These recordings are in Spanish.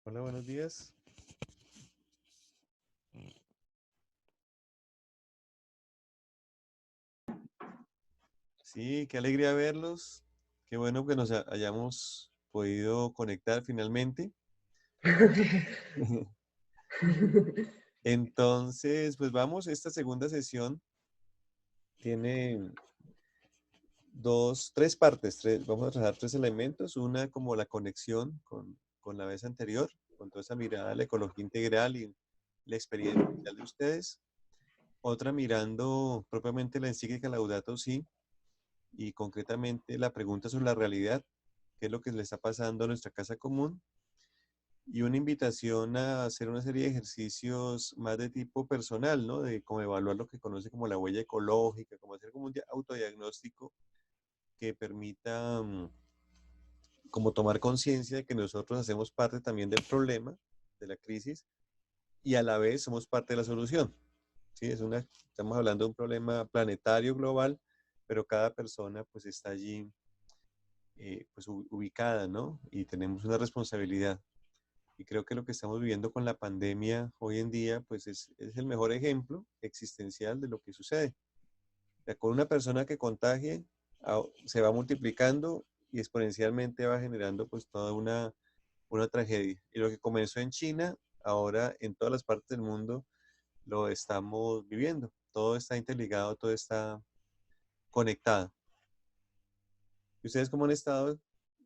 Hola, buenos días. Sí, qué alegría verlos. Qué bueno que nos hayamos podido conectar finalmente. Entonces, pues vamos, esta segunda sesión tiene tres partes. Vamos a trabajar tres elementos. Una como la conexión con la vez anterior, con toda esa mirada a la ecología integral y la experiencia de ustedes. Otra mirando propiamente la encíclica Laudato Si y concretamente la pregunta sobre la realidad, qué es lo que le está pasando a nuestra casa común, y una invitación a hacer una serie de ejercicios más de tipo personal, ¿no? De cómo evaluar lo que conoce como la huella ecológica, como hacer como un autodiagnóstico que permita como tomar conciencia de que nosotros hacemos parte también del problema, de la crisis, y a la vez somos parte de la solución. ¿Sí? Estamos hablando de un problema planetario, global, pero cada persona pues está allí pues ubicada, ¿no? Y tenemos una responsabilidad. Y creo que lo que estamos viviendo con la pandemia hoy en día, pues es el mejor ejemplo existencial de lo que sucede. O sea, con una persona que contagie, se va multiplicando y exponencialmente va generando pues toda una tragedia. Y lo que comenzó en China, ahora en todas las partes del mundo lo estamos viviendo. Todo está interligado, todo está conectado. ¿Y ustedes cómo han estado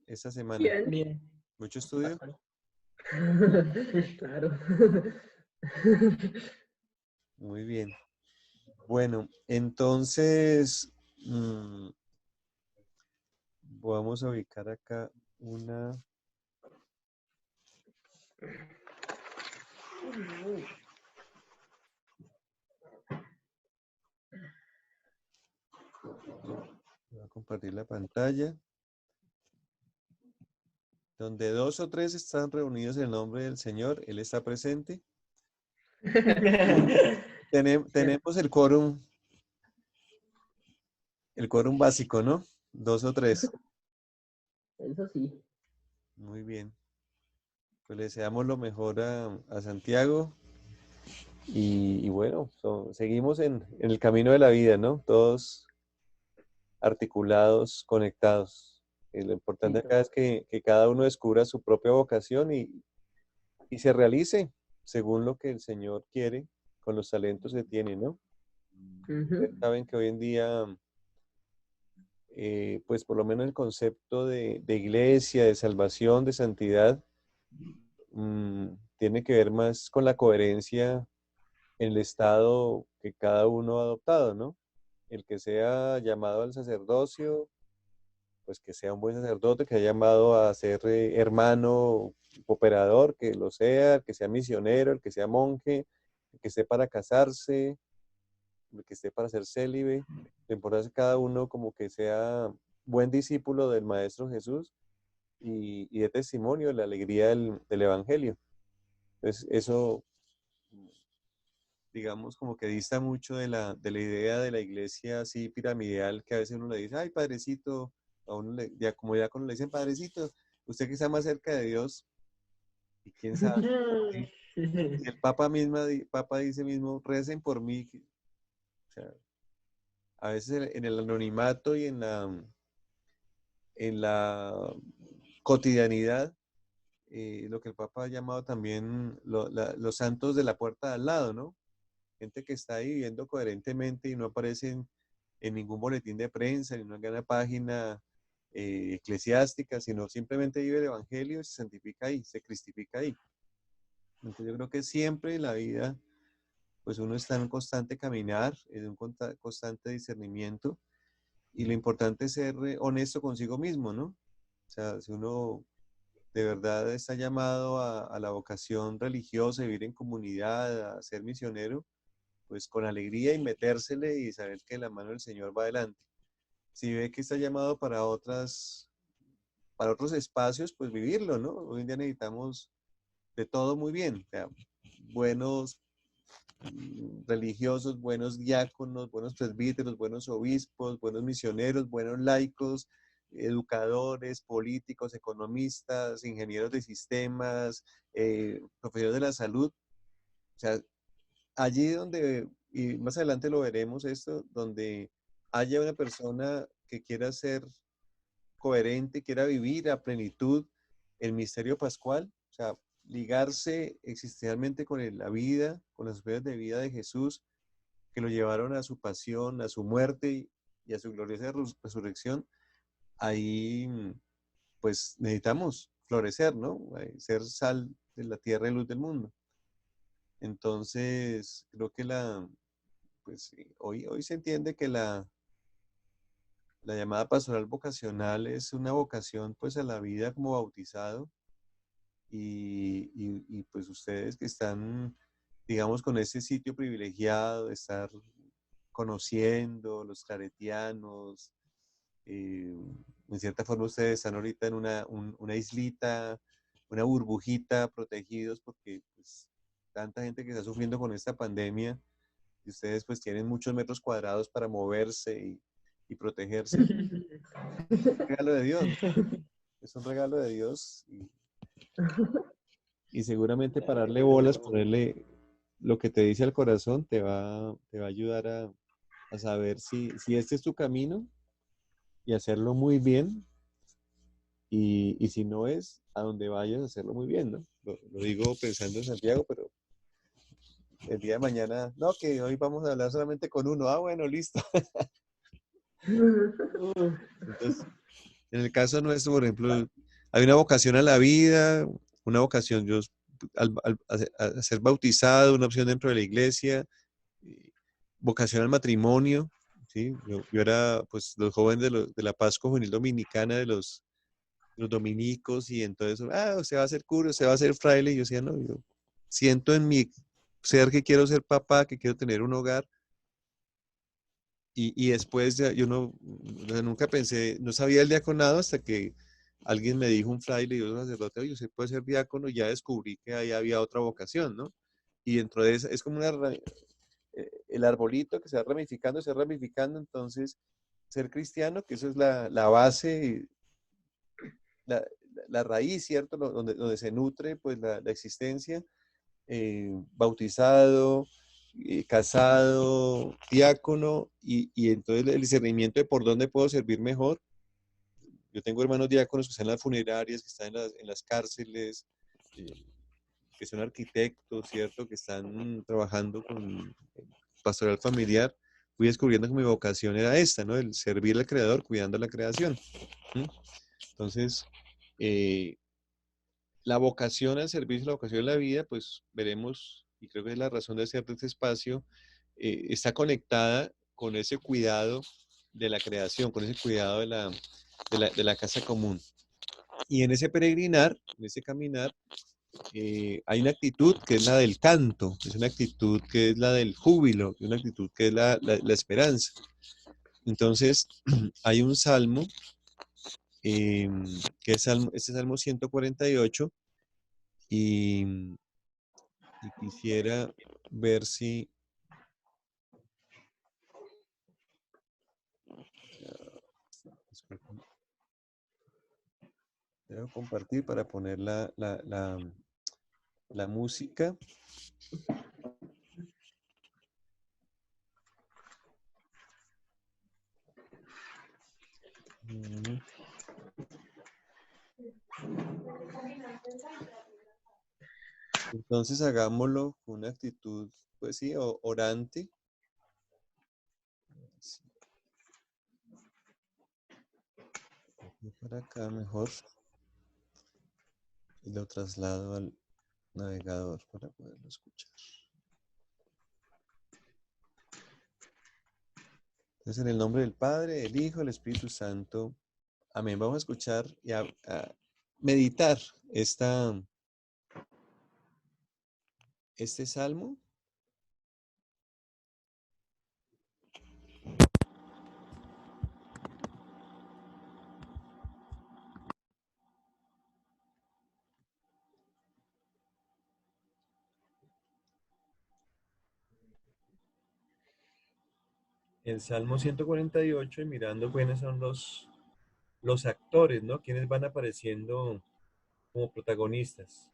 esta semana? Bien, bien. ¿Mucho estudio? Bastante. Claro. Muy bien. Bueno, entonces vamos a ubicar acá una. Voy a compartir la pantalla. Donde dos o tres están reunidos en el nombre del Señor, Él está presente. Cierto, Tenemos el quórum básico, ¿no? Dos o tres. eso sí. Muy bien. Pues le deseamos lo mejor a Santiago. Y bueno, seguimos en el camino de la vida, ¿no? Todos articulados, conectados. Y lo importante Sí, acá es que cada uno descubra su propia vocación y se realice según lo que el Señor quiere con los talentos que tiene, ¿no? Ustedes ujú. saben que hoy en día, pues por lo menos el concepto de iglesia, de salvación, de santidad, tiene que ver más con la coherencia en el estado que cada uno ha adoptado, ¿no? El que sea llamado al sacerdocio, pues que sea un buen sacerdote, que haya llamado a ser hermano, cooperador, que lo sea, el que sea misionero, el que sea monje, el que esté para casarse, el que esté para ser célibe. Lo importante es que cada uno como que sea buen discípulo del Maestro Jesús y de testimonio de la alegría del Evangelio. Entonces, eso, digamos, como que dista mucho de la idea de la iglesia así piramidal, que a veces uno le dice, ay, padrecito, a uno ya cuando le dicen, padrecito, usted que está más cerca de Dios, y quién sabe, ¿sí? Y el Papa dice mismo, recen por mí, o sea, a veces en el anonimato y en la cotidianidad, lo que el Papa ha llamado también los santos de la puerta de al lado, ¿no? Gente que está ahí viviendo coherentemente y no aparecen en ningún boletín de prensa, ni en una gran página eclesiástica, sino simplemente vive el Evangelio y se santifica ahí, se cristifica ahí. Entonces yo creo que siempre en la vida, pues uno está en un constante caminar, en un constante discernimiento, y lo importante es ser honesto consigo mismo, ¿no? O sea, si uno de verdad está llamado a la vocación religiosa, a vivir en comunidad, a ser misionero, pues con alegría y metérsele y saber que la mano del Señor va adelante. Si ve que está llamado para otros espacios, pues vivirlo, ¿no? Hoy en día necesitamos de todo muy bien, o sea, buenos religiosos, buenos diáconos, buenos presbíteros, buenos obispos, buenos misioneros, buenos laicos, educadores, políticos, economistas, ingenieros de sistemas, profesores de la salud. O sea, allí donde, y más adelante lo veremos esto, donde haya una persona que quiera ser coherente, quiera vivir a plenitud el misterio pascual, o sea, ligarse existencialmente con la vida, con las experiencias de vida de Jesús, que lo llevaron a su pasión, a su muerte y a su gloriosa resurrección, ahí pues necesitamos florecer, ¿no? Ser sal de la tierra y luz del mundo. Entonces, creo que pues hoy se entiende que la llamada pastoral vocacional es una vocación pues a la vida como bautizado y pues ustedes que están, digamos, con ese sitio privilegiado de estar conociendo los claretianos, en cierta forma ustedes están ahorita en una islita, una burbujita, protegidos porque pues tanta gente que está sufriendo con esta pandemia y ustedes pues tienen muchos metros cuadrados para moverse y protegerse. Es un regalo de Dios, es un regalo de Dios y seguramente pararle bolas, ponerle lo que te dice al corazón te va a ayudar a saber si este es tu camino y hacerlo muy bien y si no es, a donde vayas a hacerlo muy bien, ¿no? Lo digo pensando en Santiago, pero el día de mañana, no, que hoy vamos a hablar solamente con uno, ah, bueno, listo. Entonces, en el caso nuestro, por ejemplo, hay una vocación a la vida, una vocación yo, a ser bautizado, una opción dentro de la iglesia, vocación al matrimonio, ¿sí? Yo era, pues, los jóvenes de la Pascua Juvenil Dominicana, de los dominicos, y entonces, usted va a ser cura, usted va a ser fraile, y yo decía, no, yo siento en mi ser que quiero ser papá, que quiero tener un hogar, y después yo no, nunca pensé, no sabía el diaconado hasta que alguien me dijo, un fraile y un sacerdote, oye, usted puede ser diácono, y ya descubrí que ahí había otra vocación, ¿no? Y dentro de esa, es como el arbolito que se va ramificando, entonces ser cristiano, que eso es la base, la, la raíz, ¿cierto? Donde se nutre pues la existencia, bautizado, casado, diácono, y entonces el discernimiento de por dónde puedo servir mejor. Yo tengo hermanos diáconos que están en las funerarias, que están en las cárceles, eh, que son arquitectos, ¿cierto? Que están trabajando con pastoral familiar. Fui descubriendo que mi vocación era esta, ¿no? El servir al Creador cuidando la creación. ¿Mm? Entonces, eh, la vocación al servicio, la vocación de la vida, pues veremos, y creo que es la razón de hacer de este espacio, está conectada con ese cuidado de la creación, con ese cuidado de la casa común. Y en ese peregrinar, en ese caminar, hay una actitud que es la del canto, es una actitud que es la del júbilo, una actitud que es la esperanza. Entonces, hay un salmo, que es este salmo 148, y, y quisiera ver si quiero compartir para poner la música. Mm, Entonces hagámoslo con una actitud, pues sí, orante. Sí, para acá mejor y lo traslado al navegador para poderlo escuchar. Entonces, en el nombre del Padre, del Hijo, del Espíritu Santo. Amén. Vamos a escuchar y a meditar este salmo. El Salmo 148 y mirando cuáles son los actores, ¿no? Quienes van apareciendo como protagonistas.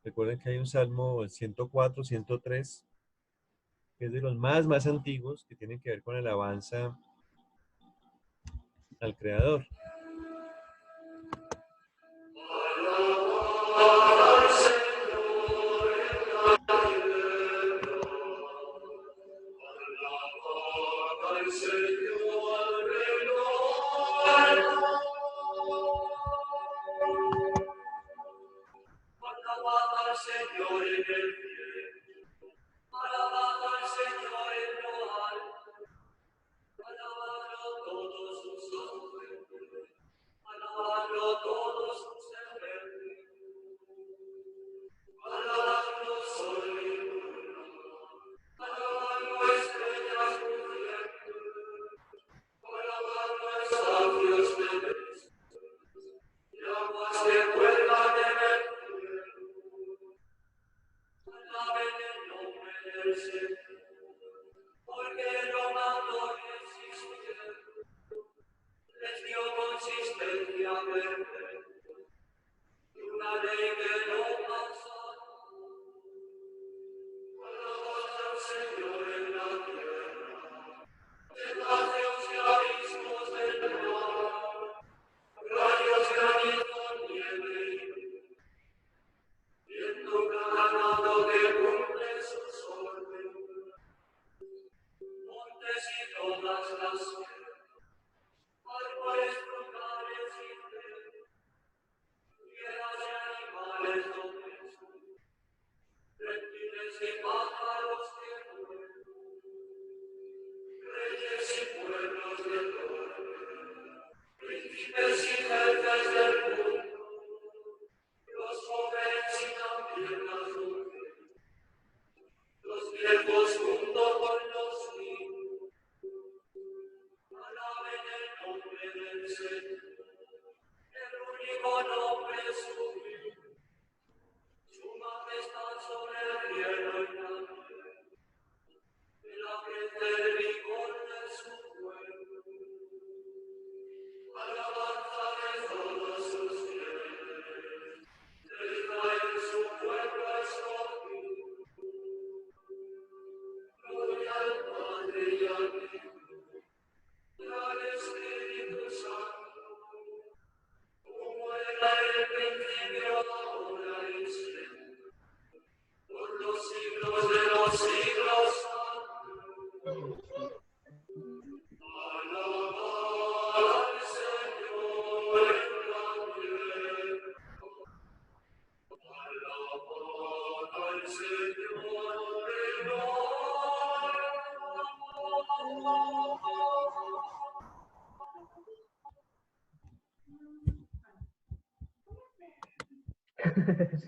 Recuerden que hay un Salmo 104, 103, que es de los más antiguos, que tienen que ver con alabanza al Creador.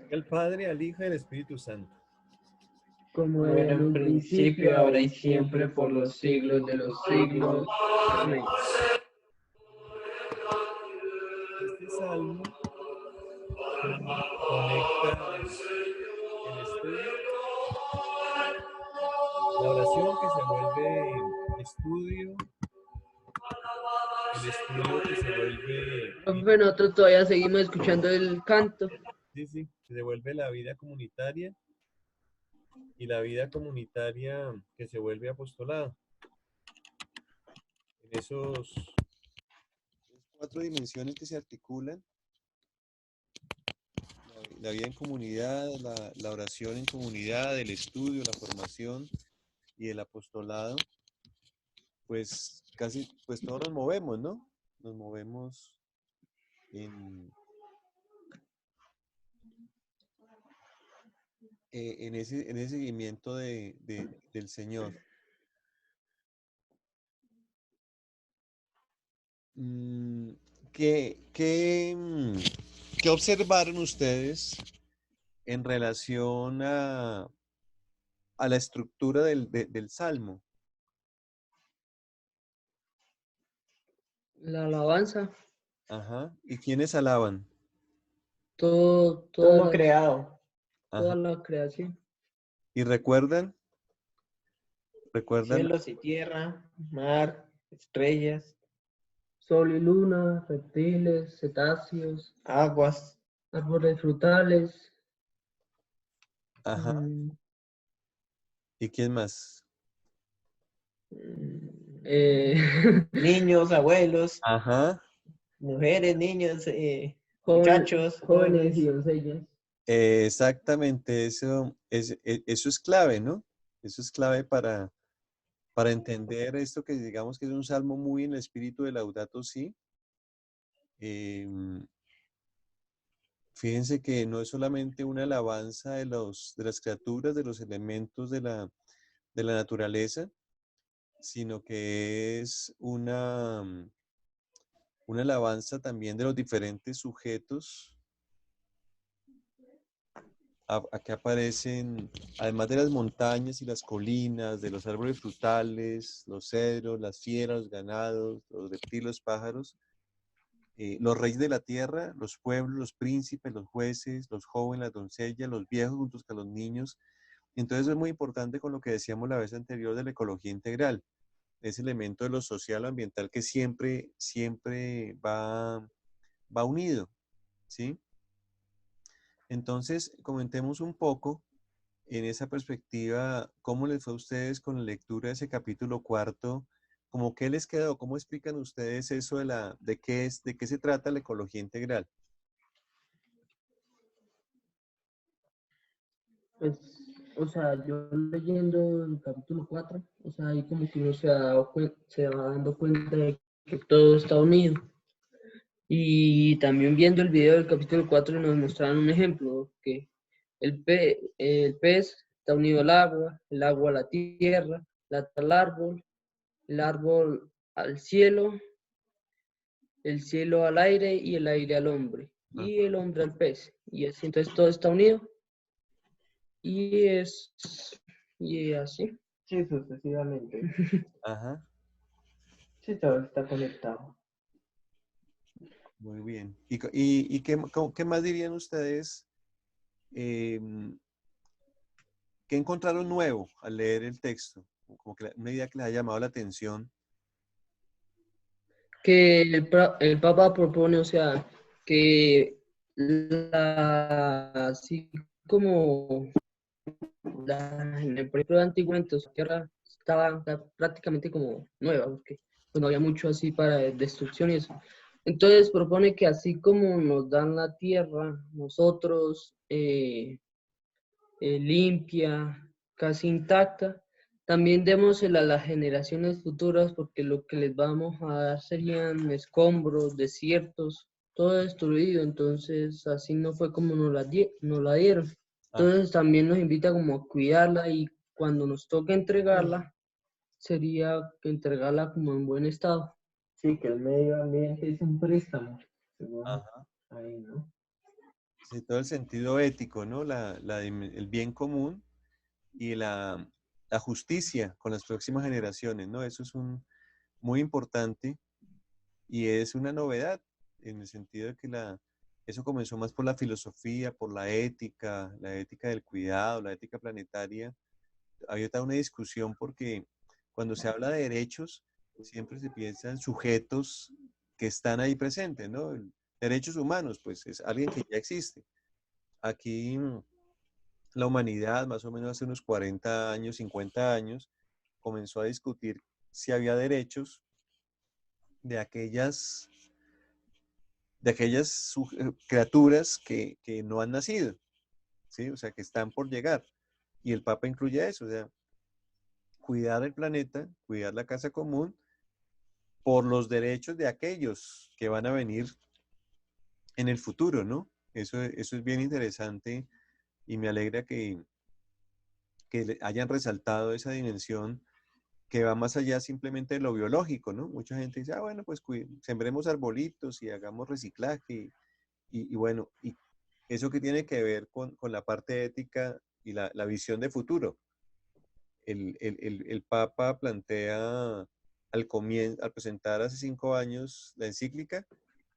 El Padre, al Hijo y al Espíritu Santo. Como Como era era en en un principio, ahora y siempre, siempre, por los siglos de los siglos. Amén. Este salmo conecta el estudio, la oración que se vuelve estudio, el estudio que se vuelve, Profe, nosotros todavía seguimos escuchando el canto. sí, sí, que se vuelve la vida comunitaria y la vida comunitaria que se vuelve apostolado. En esos cuatro dimensiones que se articulan, la vida en comunidad, la oración en comunidad, el estudio, la formación y el apostolado, pues casi, pues todos nos movemos, ¿no? Nos movemos en ese seguimiento del Señor. ¿Qué observaron ustedes en relación a la estructura del Salmo? La alabanza, Ajá. ¿Y quiénes alaban? todo Todo las- creado. toda Ajá. la creación. ¿Y recuerdan? Cielos y tierra, mar, estrellas, Sol y luna, reptiles, cetáceos, aguas, árboles frutales, Ajá. mm, ¿Y quién más? eh, niños, abuelos, Ajá. mujeres, niños, jóvenes, muchachos, jóvenes y jóvenes. doncellas. Exactamente, eso es clave, ¿no? Eso es clave para entender esto que digamos que es un salmo muy en el espíritu de Laudato Si. Em, Fíjense que no es solamente una alabanza de las criaturas, de los elementos de la naturaleza, sino que es una alabanza también de los diferentes sujetos acá aparecen, además de las montañas y las colinas, de los árboles frutales, los cedros, las fieras, los ganados, los reptiles, los pájaros, los reyes de la tierra, los pueblos, los príncipes, los jueces, los jóvenes, las doncellas, los viejos juntos con los niños. Entonces es muy importante con lo que decíamos la vez anterior de la ecología integral, ese elemento de lo social o ambiental que siempre va unido, ¿sí? Entonces, comentemos un poco en esa perspectiva, ¿cómo les fue a ustedes con la lectura de ese capítulo cuarto? ¿Cómo qué les quedó? ¿Cómo explican ustedes eso de qué se trata la ecología integral? Pues, o sea, yo leyendo el capítulo 4, o sea, ahí como que uno se, ha dado se va dando cuenta de que todo está unido. Y también viendo el video del capítulo 4 nos mostraron un ejemplo, que el pez está unido al agua a la tierra, la tierra al árbol, el árbol al cielo, el cielo al aire y el aire al hombre, Ah, y el hombre al pez. Y así, entonces todo está unido y es, y así. Sí, sucesivamente. ajá, Sí, todo está conectado. muy bien. ¿Y qué más dirían ustedes? em, ¿Qué encontraron nuevo al leer el texto? Como que una idea que les ha llamado la atención. Que el Papa propone, o sea, que así como en el periodo antiguamente, o sea, la tierra estaba prácticamente como nueva, porque pues, no había mucho así para destrucción y eso. Entonces propone que así como nos dan la tierra, nosotros limpia, casi intacta, también démosela a las generaciones futuras porque lo que les vamos a dar serían escombros, desiertos, todo destruido, entonces así no fue como nos la dieron. Ah, Entonces también nos invita como a cuidarla y cuando nos toque entregarla, sería entregarla como en buen estado. Sí, que el medio ambiente es un préstamo, según ajá. ahí, ¿no? Sí, todo el sentido ético, ¿no? El bien común y la justicia con las próximas generaciones, ¿no? Eso es muy importante y es una novedad en el sentido de que eso comenzó más por la filosofía, por la ética del cuidado, la ética planetaria. Había toda una discusión porque cuando se habla de derechos, siempre se piensa en sujetos que están ahí presentes, ¿no? Derechos humanos, pues es alguien que ya existe. Aquí la humanidad, más o menos hace unos 40 años, 50 años, comenzó a discutir si había derechos de aquellas criaturas que no han nacido, ¿sí? O sea, que están por llegar. Y el Papa incluye eso, o sea, cuidar el planeta, cuidar la casa común por los derechos de aquellos que van a venir en el futuro, ¿no? Eso es bien interesante y me alegra que hayan resaltado esa dimensión que va más allá simplemente de lo biológico, ¿no? Mucha gente dice, ah, bueno, pues sembremos arbolitos y hagamos reciclaje y bueno, y eso que tiene que ver con la parte ética y la visión de futuro. El Papa plantea al presentar hace 5 años la encíclica,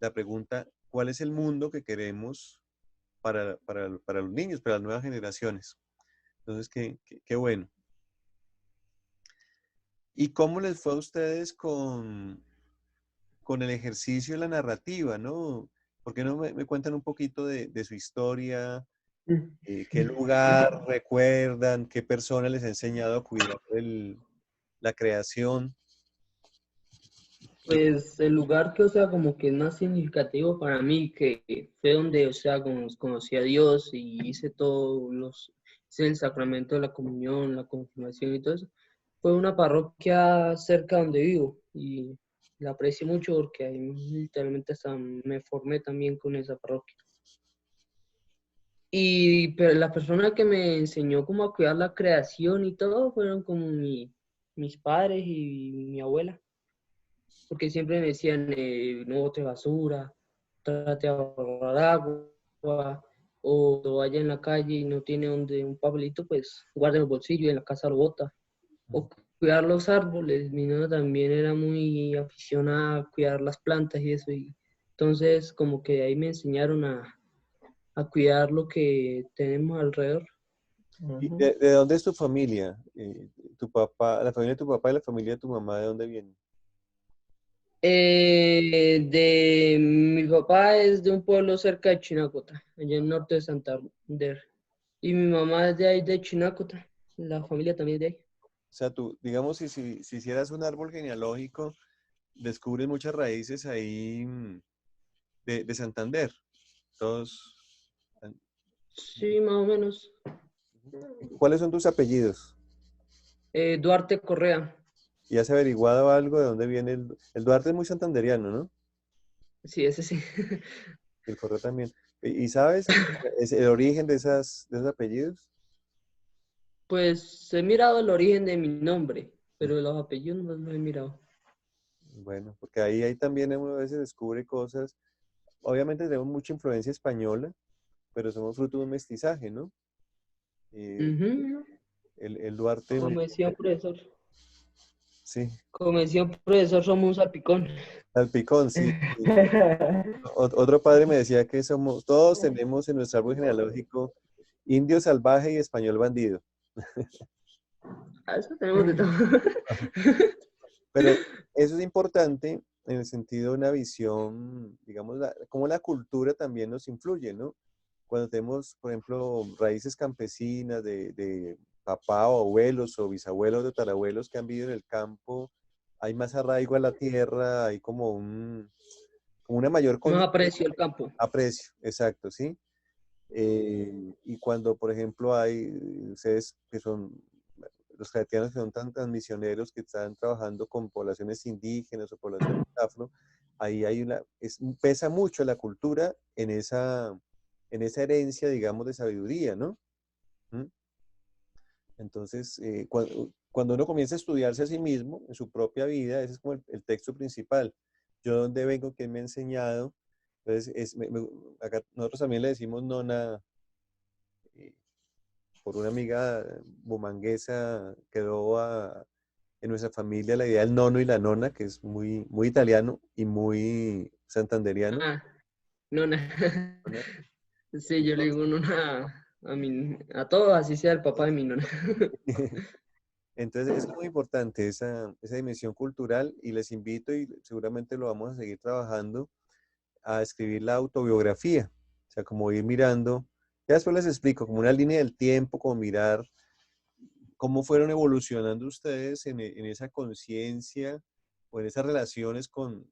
la pregunta, ¿cuál es el mundo que queremos para los niños, para las nuevas generaciones. Entonces, qué bueno. ¿Y cómo les fue a ustedes con el ejercicio de la narrativa, ¿no? ¿Por qué no me cuentan un poquito de su historia? ¿Qué lugar recuerdan? ¿Qué persona les ha enseñado a cuidar la creación? Pues el lugar que, o sea, como que es más significativo para mí, que fue donde, o sea, como conocí a Dios y hice el sacramento de la comunión, la confirmación y todo eso, fue una parroquia cerca donde vivo y la aprecio mucho porque ahí literalmente hasta me formé también con esa parroquia. Pero la persona que me enseñó cómo a cuidar la creación y todo fueron como mis padres y mi abuela, porque siempre me decían, no bote basura, trate de ahorrar agua, o vaya en la calle y no tiene donde un papelito, pues guarde en el bolsillo y en la casa lo bota. O cuidar los árboles, mi nona también era muy aficionada a cuidar las plantas y eso, y entonces como que ahí me enseñaron a cuidar lo que tenemos alrededor. ¿Y de dónde es tu familia? Tu papá, la familia de tu papá y la familia de tu mamá, ¿de dónde vienen? De mi papá es de un pueblo cerca de Chinacota, allá en el norte de Santander. Y mi mamá es de ahí, de Chinacota. La familia también es de ahí. O sea, tú, digamos, si hicieras un árbol genealógico, descubres muchas raíces ahí de Santander. Todos. Sí, más o menos. ¿Cuáles son tus apellidos? Duarte Correa. ¿Y has averiguado algo de dónde viene el Duarte? Es muy santanderiano, ¿no? Sí, ese sí. Y el Correa también. ¿Y sabes es el origen de esos apellidos? Pues he mirado el origen de mi nombre, pero los apellidos no los he mirado. Bueno, porque ahí también uno a veces descubre cosas. Obviamente tenemos mucha influencia española, pero somos fruto de un mestizaje, ¿no? Eh, Ujú. el Duarte, Como decía un profesor. sí, Como decía un profesor, somos un salpicón. salpicón, sí. Sí. Otro padre me decía que todos tenemos en nuestro árbol genealógico indio salvaje y español bandido. A eso tenemos de todo. Pero eso es importante en el sentido de una visión, digamos, cómo la cultura también nos influye, ¿no? Cuando tenemos, por ejemplo, raíces campesinas de papá o abuelos o bisabuelos o tatarabuelos que han vivido en el campo, hay más arraigo a la tierra, hay como una mayor Más aprecio el campo. aprecio, exacto, ¿sí? Y cuando, por ejemplo, hay ustedes que son los haitianos que son tan misioneros que están trabajando con poblaciones indígenas o poblaciones afro, ahí hay pesa mucho la cultura en esa herencia, digamos, de sabiduría, ¿no? ¿Mm? Entonces, cuando uno comienza a estudiarse a sí mismo, en su propia vida, ese es como el texto principal. Yo dónde vengo, quién me ha enseñado. Entonces, acá nosotros también le decimos nona, eh, por una amiga bumanguesa quedó en nuestra familia la idea del nono y la nona, que es muy, muy italiano y muy santanderiano. Ah, nona. ¿No? Sí, yo le digo nona a todos, así sea el papá de mi nona. Entonces es muy importante esa dimensión cultural y les invito y seguramente lo vamos a seguir trabajando a escribir la autobiografía, o sea, como ir mirando, ya después les explico, como una línea del tiempo, como mirar cómo fueron evolucionando ustedes en esa conciencia o en esas relaciones con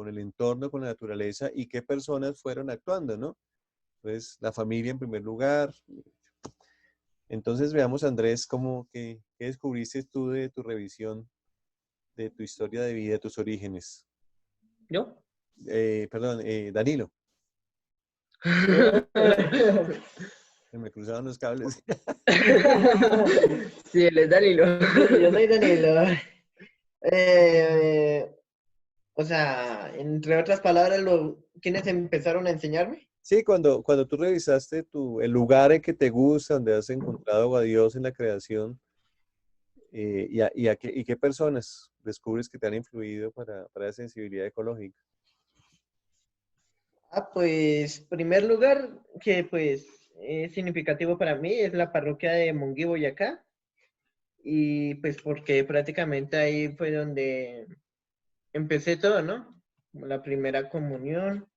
el entorno, con la naturaleza y qué personas fueron actuando, ¿no? Entonces, la familia en primer lugar. Entonces, veamos, Andrés, qué descubriste tú de tu revisión, de tu historia de vida, de tus orígenes. ¿Yo? Perdón, Danilo. Se me cruzaron los cables. Sí, él es Danilo. Yo soy Danilo. Eh, o sea, entre otras palabras, ¿quiénes empezaron a enseñarme? Sí, cuando tú revisaste el lugar en que te gusta, donde has encontrado a Dios en la creación, y qué personas descubres que te han influido para la sensibilidad ecológica. Pues, primer lugar que pues es significativo para mí es la parroquia de Monguí, Boyacá. Y pues porque prácticamente ahí fue donde empecé todo, ¿no? Como la primera comunión,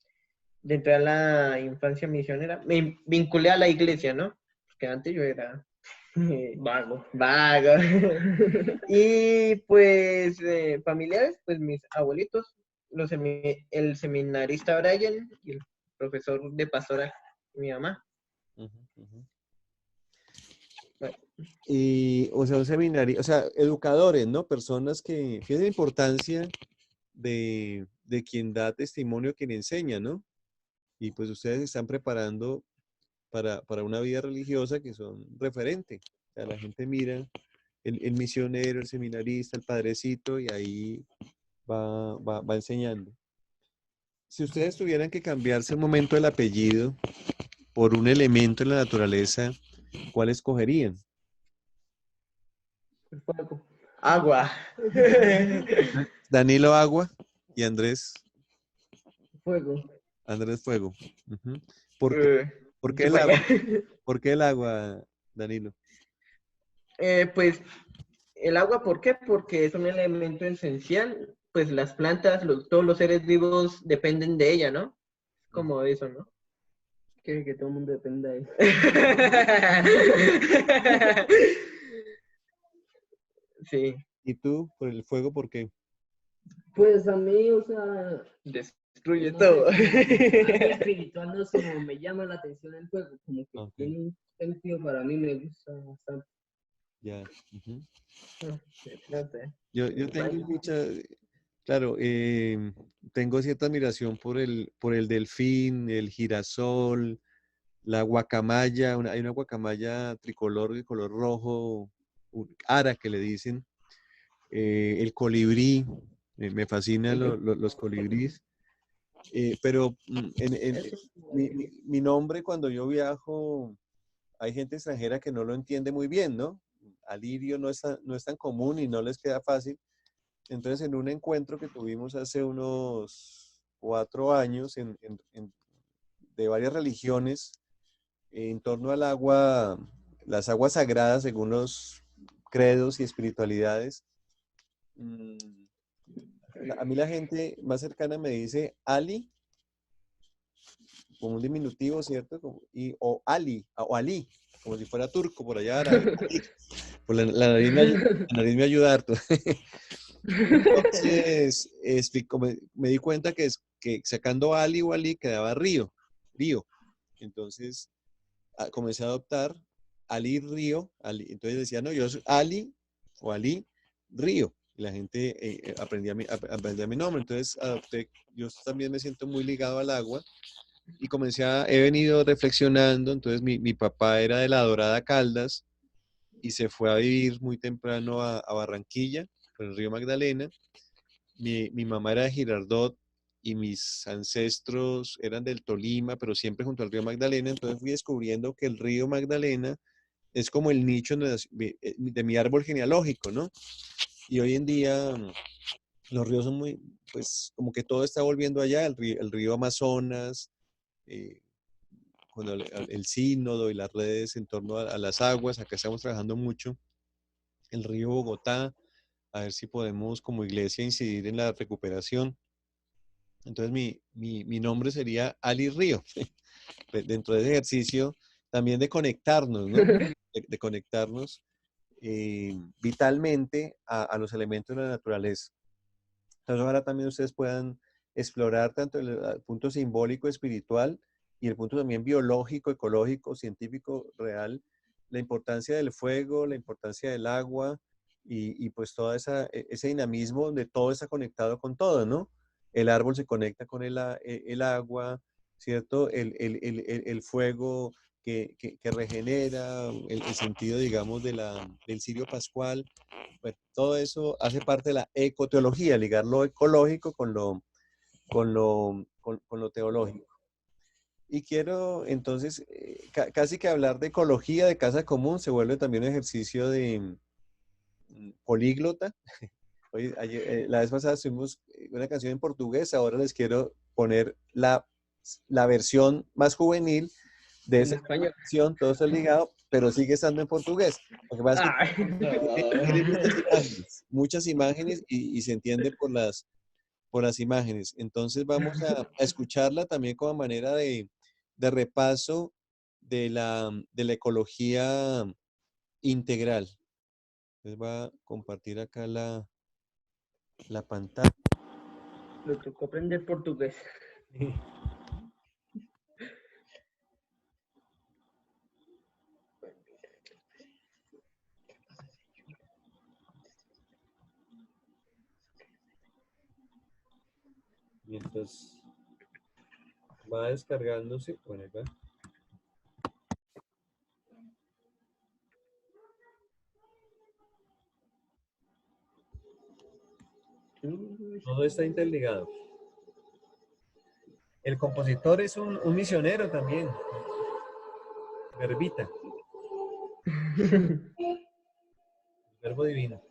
de entrar a la infancia misionera. Me vinculé a la iglesia, ¿no? Porque antes yo era Vago. vago. Y pues familiares, pues mis abuelitos, el seminarista Brian y el profesor de pastoral, mi mamá. Ujú, ujú. Bueno, Y, o sea, un seminario, o sea, educadores, ¿no? Personas que, fíjense la importancia de quien da testimonio, quien enseña, ¿no? Y pues ustedes se están preparando para una vida religiosa que son referente. O sea, la gente mira el misionero, el seminarista, el padrecito, y ahí va enseñando. Si ustedes tuvieran que cambiarse un momento el apellido por un elemento en la naturaleza, ¿cuál escogerían? El fuego. agua. Danilo Agua y Fuego. Andrés Fuego. Ujú. ¿Por qué, Eh, por qué el Chúpale. agua? ¿Por qué el agua, Danilo? Pues el agua, ¿por qué? Porque es un elemento esencial. Pues las plantas, todos los seres vivos dependen de ella, ¿no? Ujú. Como eso, ¿no? Quiere que todo el mundo dependa de él. Sí, ¿Y tú, por el fuego, por qué? Pues a mí, o sea, destruye no sé, todo. como algo espiritual, no sé, como me llama la atención el juego, como que Ok, tiene un sentido para mí, me gusta bastante. ya. Ujú. No sé. Yo tengo Bueno, mucha, claro, tengo cierta admiración por el delfín, el girasol, la guacamaya, hay una guacamaya tricolor de color rojo, ara que le dicen, el colibrí, me fascinan los colibríes, pero Eso, mi nombre cuando yo viajo, hay gente extranjera que no lo entiende muy bien, ¿no? Alirio no es tan común y no les queda fácil. Entonces, en un encuentro que tuvimos hace unos 4 años de varias religiones en torno al agua, las aguas sagradas según los credos y espiritualidades, mm, a mí la gente más cercana me dice Ali, como un diminutivo, ¿cierto? O Ali, o Ali, como si fuera turco, por allá árabe. Ali. Pues la nariz me ayuda harto. Entonces, me di cuenta que sacando Ali o Ali quedaba Río. Entonces, comencé a adoptar Ali Río. Entonces decía, no, yo soy Ali o Ali Río. Y la gente aprendía mi nombre. Entonces, yo también me siento muy ligado al agua y he venido reflexionando. Entonces, mi papá era de la Dorada Caldas y se fue a vivir muy temprano a Barranquilla, por el río Magdalena. Mi mamá era de Girardot y mis ancestros eran del Tolima, pero siempre junto al río Magdalena. Entonces fui descubriendo que el río Magdalena es como el nicho de mi árbol genealógico, ¿no? Y hoy en día los ríos son muy, pues como que todo está volviendo allá, el río Amazonas, eh, con el sínodo y las redes en torno a las aguas, acá estamos trabajando mucho, el río Bogotá, a ver si podemos como iglesia incidir en la recuperación. Entonces mi nombre sería Ali Río, dentro de ese ejercicio también de conectarnos, ¿no? De conectarnos vitalmente a los elementos de la naturaleza. Entonces ahora también ustedes puedan explorar tanto el punto simbólico, espiritual y el punto también biológico, ecológico, científico, real, la importancia del fuego, la importancia del agua y pues todo ese dinamismo donde todo está conectado con todo, ¿no? El árbol se conecta con el agua, ¿cierto? El fuego que regenera, el sentido, digamos, del cirio pascual. Bueno, todo eso hace parte de la ecoteología, ligar lo ecológico con lo teológico. Y quiero entonces, casi que hablar de ecología de casa común se vuelve también un ejercicio de políglota. La vez pasada estuvimos una canción en portugués, ahora les quiero poner la la versión más juvenil de En esa español. versión, todo está ligado, pero sigue estando en portugués. Lo que pasa es que tiene muchas imágenes y se entiende por las imágenes. Entonces vamos a escucharla también como manera de repaso de la ecología integral. Les voy a compartir acá la pantalla. Me tocó aprender portugués. Mientras va descargándose, bueno, ahí va. Todo está interligado. El compositor es un misionero también. Verbita. Verbo divino.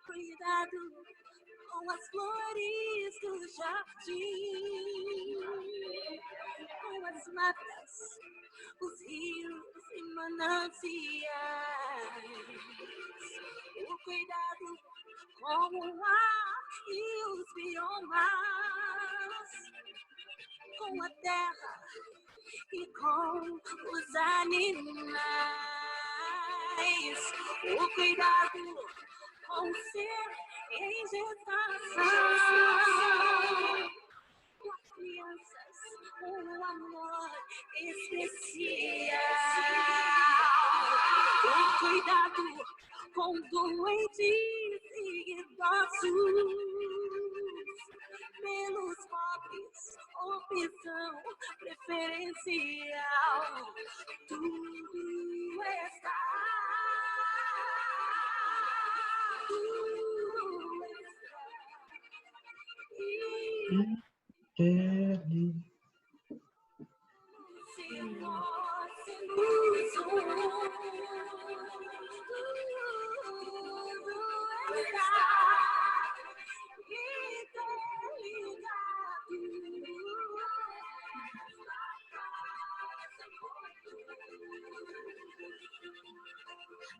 Cuidado com as flores do jardim, com as matas, os rios e mananciais. O cuidado com o ar e os biomas, com a terra e com os animais. O cuidado com o ser em gestação, com as crianças, um amor especial. O cuidado com doentes e idosos, pelos pobres, opção preferencial. Tudo está.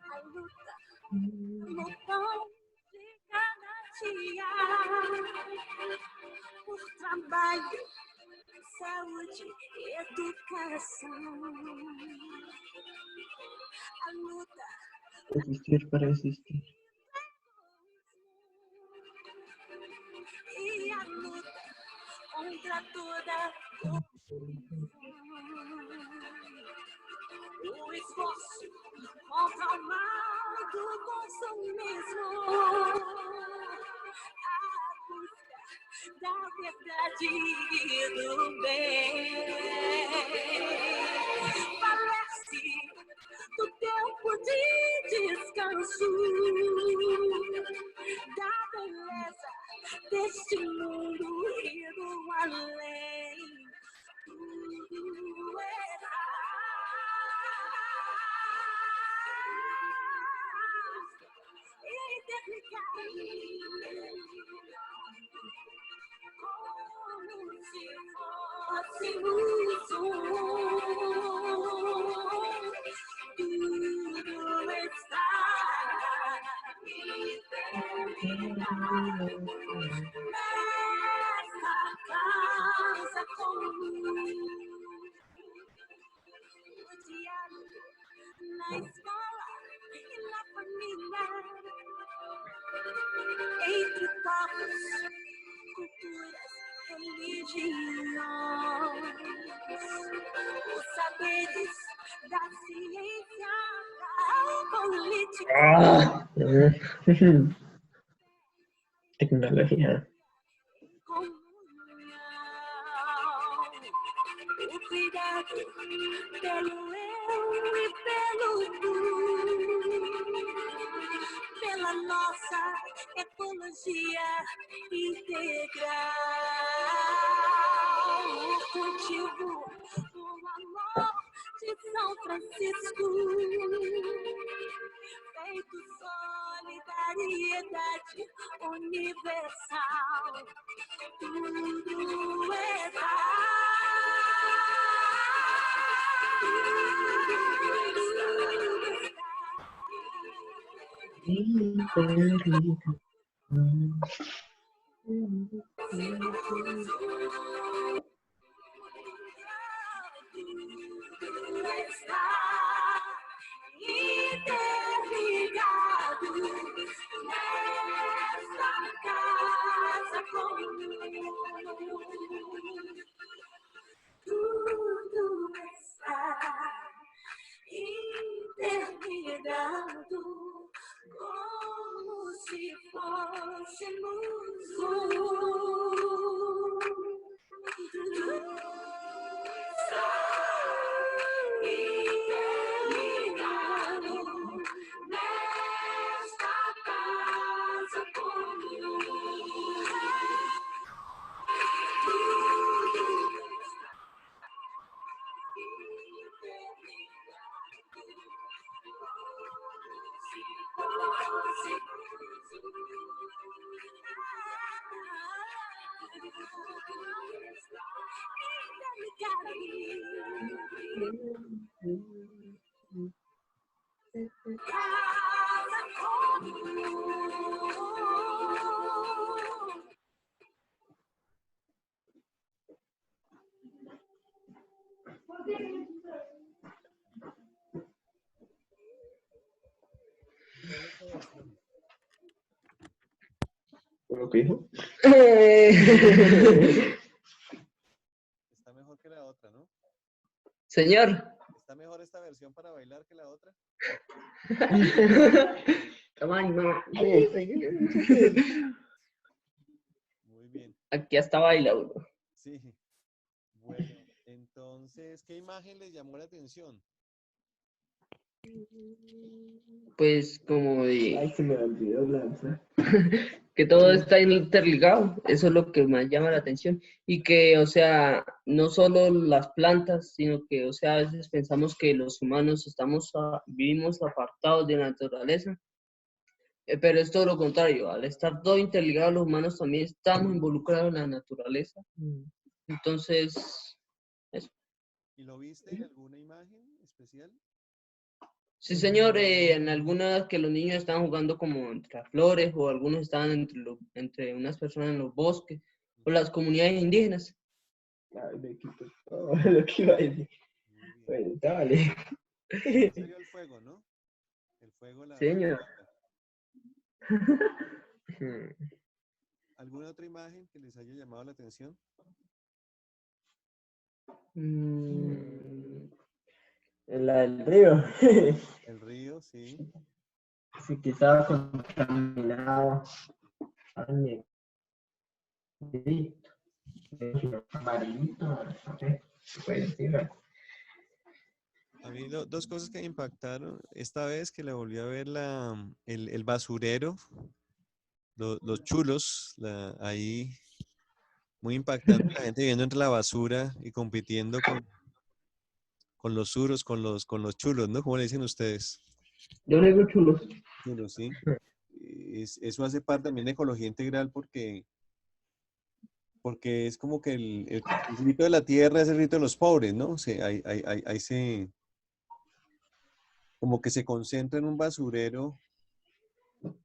A luta no pão de cada dia, por trabalho, saúde, educação. A luta Existir para existir. e a luta contra toda corrupção. O esforço contra o mal do consumismo. A busca da verdade e do bem. Falece do tempo de descanso, da beleza deste mundo e do além. Tudo está. Como se fôssemos tudo está. casa comum. No diário, na escola e na família. Entre povos, culturas, religiões. Os saberes da ciência, da política. Tecnología. O cuidado pelo eu e pelo tu, pela nossa ecologia integral. O cultivo, o amor de São Francisco, feito solidariedade universal. Tudo é interligado nesta casa comum. Tudo está interligado como se fôssemos um. Tudo está interligado nesta casa comum. Casa comum. ¿Lo que dijo? Está mejor que la otra, ¿no? Señor. ¿Está mejor esta versión para bailar que la otra? Muy bien. Aquí hasta baila uno. Sí. Bueno, entonces, ¿qué imagen les llamó la atención? Pues como de Ay, se me olvidó lanzar. que todo está interligado, eso es lo que más llama la atención. Y que, o sea, no solo las plantas, sino que, o sea, a veces pensamos que los humanos vivimos apartados de la naturaleza, pero es todo lo contrario. Al estar todo interligado, los humanos también estamos involucrados en la naturaleza. Entonces, eso. ¿Y lo viste en alguna imagen especial? Sí, señor, en algunas que los niños estaban jugando como entre las flores o algunos estaban entre unas personas en los bosques o las comunidades indígenas. Ay, me quito todo lo que iba a decir. Muy bien. Bueno, dale. En serio, el fuego, ¿no? El fuego, la Señor. ¿Alguna otra imagen que les haya llamado la atención? La del río. El río, sí. Sí, que estaba contaminado. Ay, sí. Amarillito, no sé. Se puede decir, ¿verdad? A mí dos cosas que me impactaron. Esta vez que la volví a ver el basurero, los chulos, ahí muy impactante la gente viviendo entre la basura y compitiendo con los suros, con los chulos, ¿no? ¿Cómo le dicen ustedes? Yo le digo chulos. Chulos, sí. Eso hace parte también de ecología integral porque es como que el grito de la tierra es el grito de los pobres, ¿no? Ahí se, como que se concentra en un basurero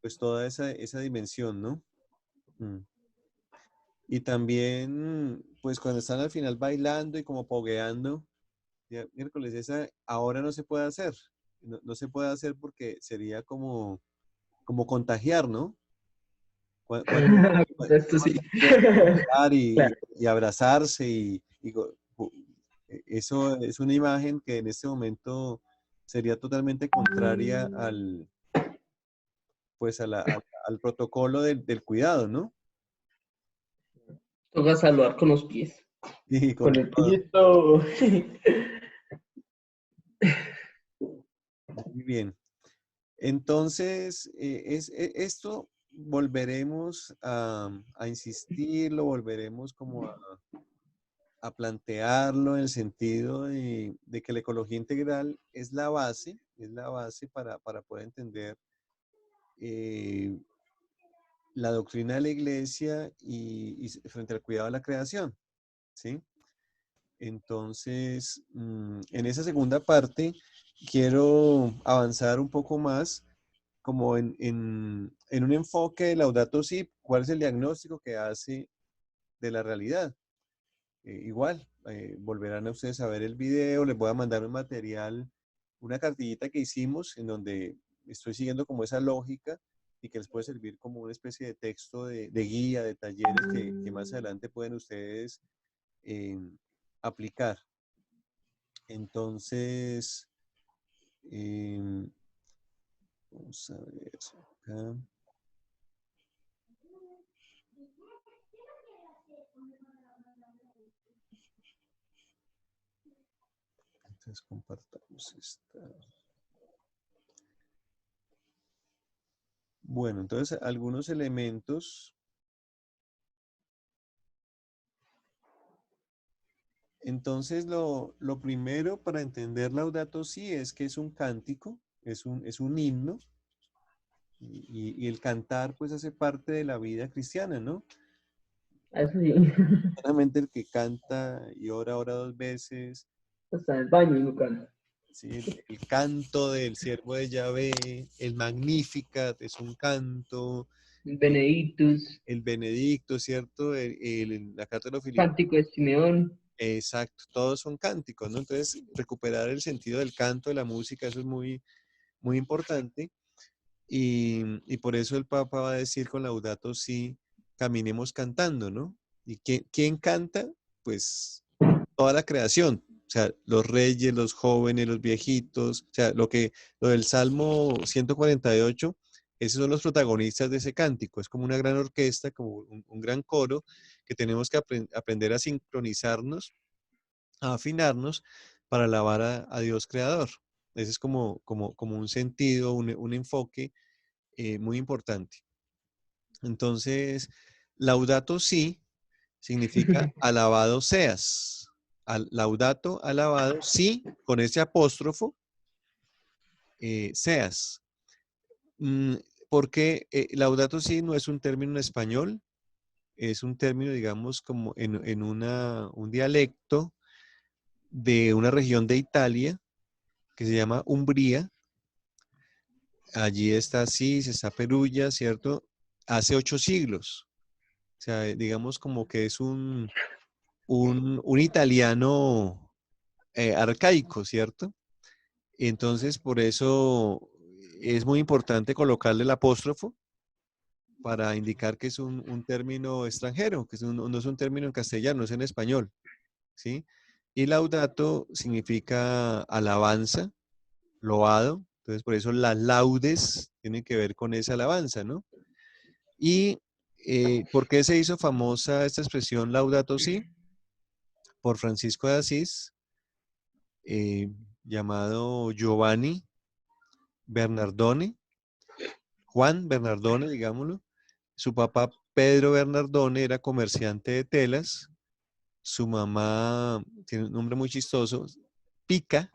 pues toda esa dimensión, ¿no? Mm. Y también, pues cuando están al final bailando y como pogueando, ya, miércoles, esa ahora no se puede hacer. No se puede hacer porque sería como contagiar, ¿no? Cuando Esto sí. bailar Claro. y abrazarse eso es una imagen que en este momento sería totalmente contraria pues al protocolo del cuidado, ¿no? Toca saludar con los pies. Y Con con el todo. pito. Muy bien. Entonces, esto volveremos a insistir, lo volveremos como a plantearlo en el sentido de que la ecología integral es la base para poder entender eh, la doctrina de la iglesia frente al cuidado de la creación, ¿sí? Entonces, en esa segunda parte, quiero avanzar un poco más como en un enfoque de Laudato Si, cuál es el diagnóstico que hace de la realidad. Igual, volverán a ustedes a ver el video, les voy a mandar un material, una cartillita que hicimos en donde estoy siguiendo como esa lógica y que les puede servir como una especie de texto de guía, de talleres que más adelante pueden ustedes eh, aplicar. Entonces, em, vamos a ver acá. Entonces compartamos esta. Bueno, entonces algunos elementos. Entonces lo primero para entender Laudato Si es que es un cántico, es un himno y el cantar pues hace parte de la vida cristiana, ¿no? Eso sí. Solamente el que canta y ora dos veces. Hasta en el baño y no canta. Sí, el canto del siervo de Yahvé, el Magnificat es un canto, Benedictus, el Benedicto, ¿cierto? La carta de los Filipenses, Cántico de Simeón. exacto, todos son cánticos, ¿no? Entonces, recuperar el sentido del canto, de la música, eso es muy, muy importante. Y por eso el Papa va a decir con Laudato Si, caminemos cantando, ¿no? ¿Y quién canta? Pues toda la creación, o sea, los reyes, los jóvenes, los viejitos, o sea, lo del Salmo 148, esos son los protagonistas de ese cántico, es como una gran orquesta, como un gran coro, que tenemos que aprender a sincronizarnos, a afinarnos para alabar a Dios Creador. Ese es como un sentido, un enfoque muy importante. Entonces, Laudato Si significa alabado seas. Laudato, alabado, sí, con ese apóstrofo, seas. Mm, Porque Laudato Si no es un término en español, es un término, digamos, como en un dialecto de una región de Italia que se llama Umbría. Allí está Asís, está Perugia, ¿cierto? Hace 8 siglos. O sea, digamos como que es un italiano arcaico, ¿cierto? Entonces, por eso es muy importante colocarle el apóstrofo para indicar que es un término extranjero, que no es un término en castellano, es en español, ¿sí? Y laudato significa alabanza, loado, entonces por eso las laudes tienen que ver con esa alabanza, ¿no? ¿Y por qué se hizo famosa esta expresión laudato si? Por Francisco de Asís, eh, llamado Giovanni Bernardone, Juan Bernardone, digámoslo. Su papá Pedro Bernardone era comerciante de telas. Su mamá tiene un nombre muy chistoso, Pica,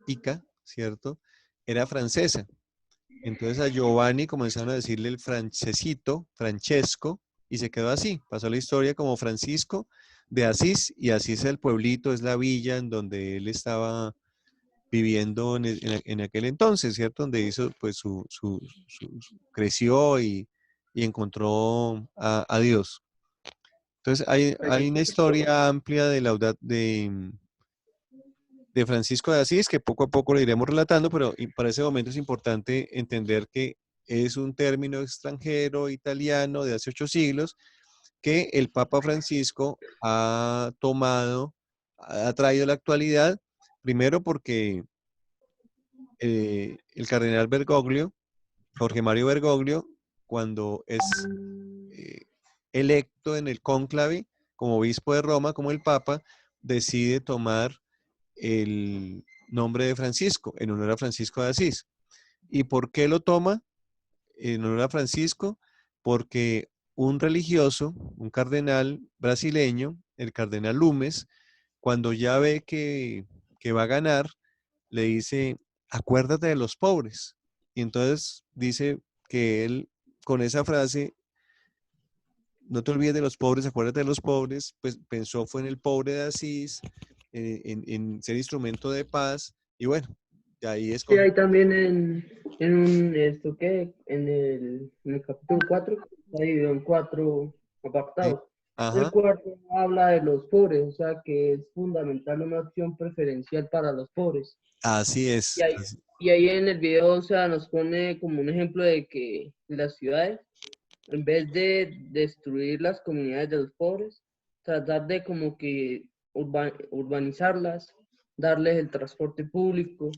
Pica, ¿cierto? Era francesa. Entonces a Giovanni comenzaron a decirle el francesito, Francesco, y se quedó así. Pasó la historia como Francisco de Asís, y Asís es el pueblito, es la villa en donde él estaba viviendo en aquel entonces, ¿cierto? Donde hizo, pues, creció y encontró a Dios. Entonces, hay una historia amplia de de Francisco de Asís que poco a poco le iremos relatando, pero para ese momento es importante entender que es un término extranjero italiano de hace 8 siglos que el Papa Francisco ha tomado, ha traído a la actualidad, primero porque el cardenal Bergoglio, Jorge Mario Bergoglio, cuando es eh, electo en el cónclave como obispo de Roma, como el Papa, decide tomar el nombre de Francisco en honor a Francisco de Asís. ¿Y por qué lo toma en honor a Francisco? Porque un religioso, un cardenal brasileño, el cardenal Lumes, cuando ya ve que va a ganar, le dice, acuérdate de los pobres. Y entonces dice que él, con esa frase, no te olvides de los pobres, acuérdate de los pobres, pues pensó fue en el pobre de Asís, en ser instrumento de paz, y bueno, de ahí Sí, escogió. hay también en un, esto que, en el capítulo 4, está dividido en 4 Sí. apartados. El Ajá, cuarto habla de los pobres, o sea que es fundamental una opción preferencial para los pobres. así Y es. ahí, y ahí en el video, o sea, nos pone como un ejemplo de que las ciudades, en vez de destruir las comunidades de los pobres, tratar de como que urbanizarlas, darles el transporte público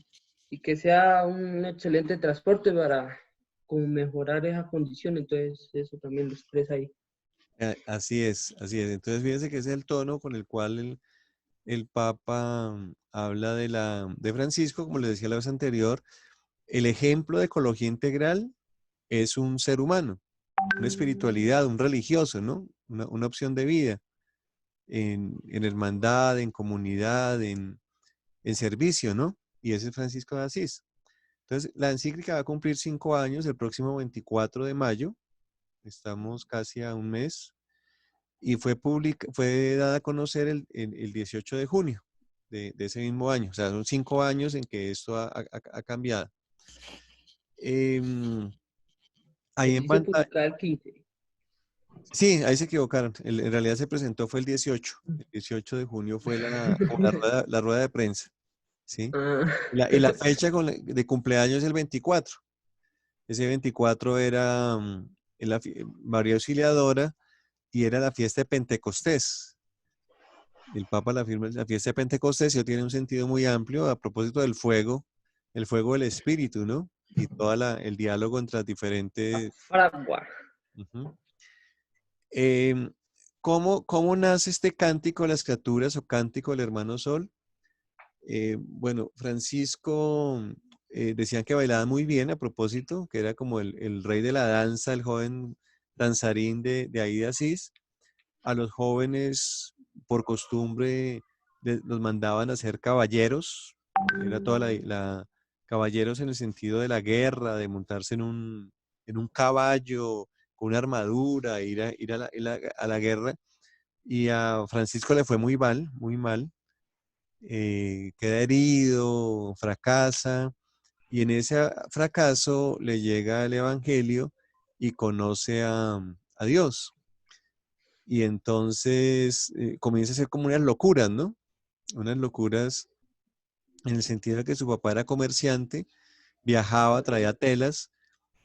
y que sea un excelente transporte para como mejorar esa condición. Entonces, eso también lo expresa ahí. Así es, así es. Entonces, fíjense que ese es el tono con el cual el Papa habla de Francisco, como les decía la vez anterior, el ejemplo de ecología integral es un ser humano, una espiritualidad, un religioso, ¿no? Una opción de vida en hermandad, en comunidad, en servicio, ¿no? Y ese es Francisco de Asís. Entonces, la encíclica va a cumplir 5 años el próximo 24 de mayo, estamos casi a un mes, y fue dada a conocer el 18 de junio de ese mismo año. O sea, son 5 años en que esto ha cambiado. Em, ahí en Allí se pantalla, publica el 15. sí, ahí se equivocaron. En realidad se presentó fue el 18. El 18 de junio fue como la rueda de prensa, ¿sí? Ah, Y la fecha de cumpleaños es el 24. Ese 24 era María Auxiliadora y era la fiesta de Pentecostés. El Papa la firma, la fiesta de Pentecostés ya tiene un sentido muy amplio a propósito del fuego, el fuego del Espíritu, ¿no? Y todo el diálogo entre las diferentes... Fragua. Ujú. Em, ¿Cómo nace este cántico de las criaturas o cántico del hermano Sol? Bueno, Francisco decían que bailaba muy bien a propósito, que era como el rey de la danza, el joven danzarín de ahí de Asís. A los jóvenes, por costumbre, los mandaban a ser caballeros. Era toda caballeros en el sentido de la guerra, de montarse en un caballo, con una armadura, ir a la guerra. Y a Francisco le fue muy mal, muy mal. Queda herido, fracasa, y en ese fracaso le llega el Evangelio y conoce a Dios. Y entonces comienza a ser como unas locuras, ¿no? Unas locuras en el sentido de que su papá era comerciante, viajaba, traía telas,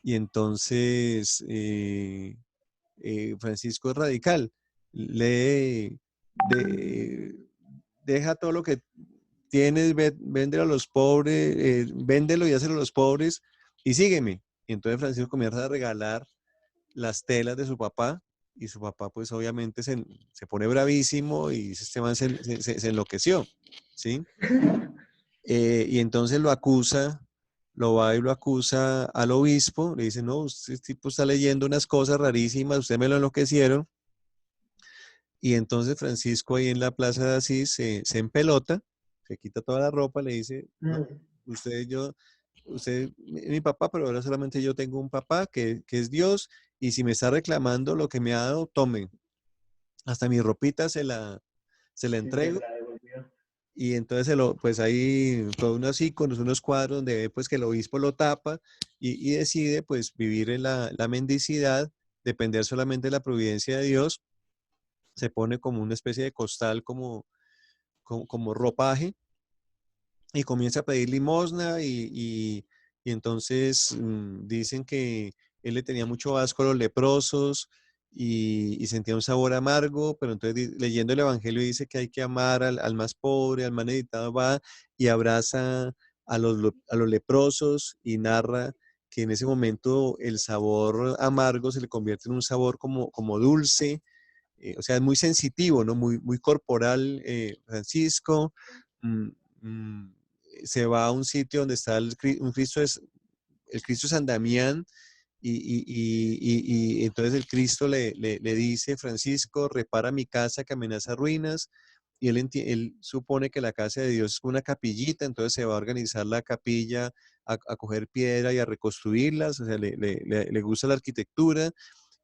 y entonces Francisco es radical, lee, de- deja todo lo que tienes, véndelo a los pobres, véndelo y hazlo a los pobres y sígueme. Y entonces Francisco comienza a regalar las telas de su papá y su papá pues obviamente se pone bravísimo y este man se enloqueció, ¿sí? Y entonces lo acusa, lo va y lo acusa al obispo, le dice, no, este tipo está leyendo unas cosas rarísimas, usted me lo enloquecieron. Y entonces Francisco ahí en la plaza de Asís se empelota, se quita toda la ropa, le dice, no, usted es mi papá, pero ahora solamente yo tengo un papá que es Dios, y si me está reclamando lo que me ha dado, tome. Hasta mi ropita se la Sí, se entrego. la devolvió. y entonces pues hay todos unos iconos, unos cuadros donde ve pues que el obispo lo tapa y decide pues vivir en la mendicidad, depender solamente de la providencia de Dios, se pone como una especie de costal como ropaje y comienza a pedir limosna y entonces dicen que él le tenía mucho asco a los leprosos y sentía un sabor amargo, pero entonces leyendo el Evangelio dice que hay que amar al más pobre, al más necesitado, va y abraza a los leprosos y narra que en ese momento el sabor amargo se le convierte en un sabor como dulce, o sea, es muy sensitivo, ¿no? Muy corporal, Francisco. mm, mm, Se va a un sitio donde está un Cristo, el Cristo San Damián, y entonces el Cristo le dice, Francisco, repara mi casa que amenaza ruinas, y él supone que la casa de Dios es una capillita, entonces se va a organizar la capilla, a coger piedra y a reconstruirlas, o sea, le gusta la arquitectura,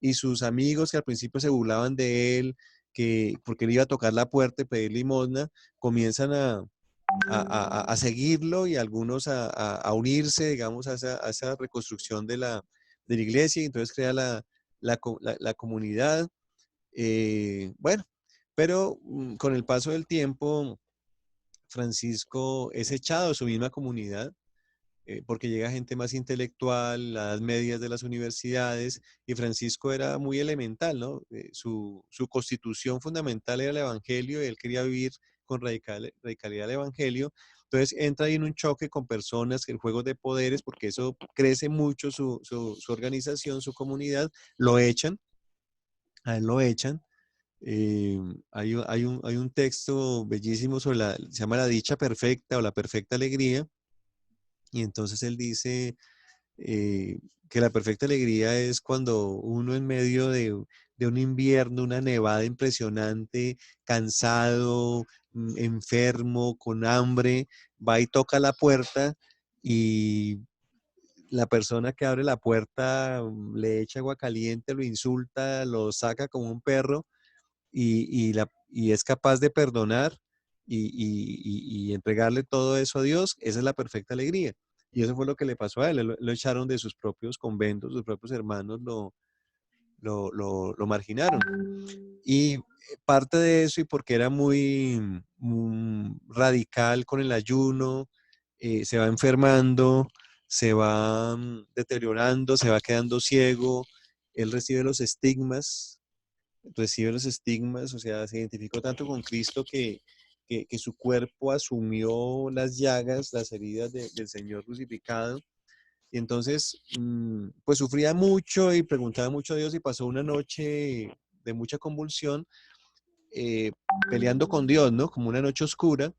y sus amigos que al principio se burlaban de él, porque él iba a tocar la puerta y pedir limosna, comienzan a seguirlo y algunos a unirse, digamos, a esa reconstrucción de la iglesia, y entonces crea la comunidad. Bueno, pero con el paso del tiempo, Francisco es echado de su misma comunidad, porque llega gente más intelectual, las medias de las universidades, y Francisco era muy elemental, ¿no? Su constitución fundamental era el Evangelio, y él quería vivir con radicalidad el Evangelio. Entonces entra ahí en un choque con personas, en juegos de poderes, porque eso crece mucho su organización, su comunidad, lo echan, a él lo echan. Hay un texto bellísimo se llama La dicha perfecta o la perfecta alegría, y entonces él dice eh, que la perfecta alegría es cuando uno en medio de un invierno, una nevada impresionante, cansado, enfermo, con hambre, va y toca la puerta y la persona que abre la puerta le echa agua caliente, lo insulta, lo saca como un perro y es capaz de perdonar y entregarle todo eso a Dios. Esa es la perfecta alegría. Y eso fue lo que le pasó a él. Lo echaron de sus propios conventos, sus propios hermanos lo marginaron. Y parte de eso, y porque era muy radical con el ayuno, se va enfermando, se va deteriorando, se va quedando ciego, él recibe los estigmas, o sea, se identificó tanto con Cristo que su cuerpo asumió las llagas, las heridas del Señor crucificado. Y entonces, pues sufría mucho y preguntaba mucho a Dios y pasó una noche de mucha convulsión, eh, peleando con Dios, ¿no? Como una noche oscura,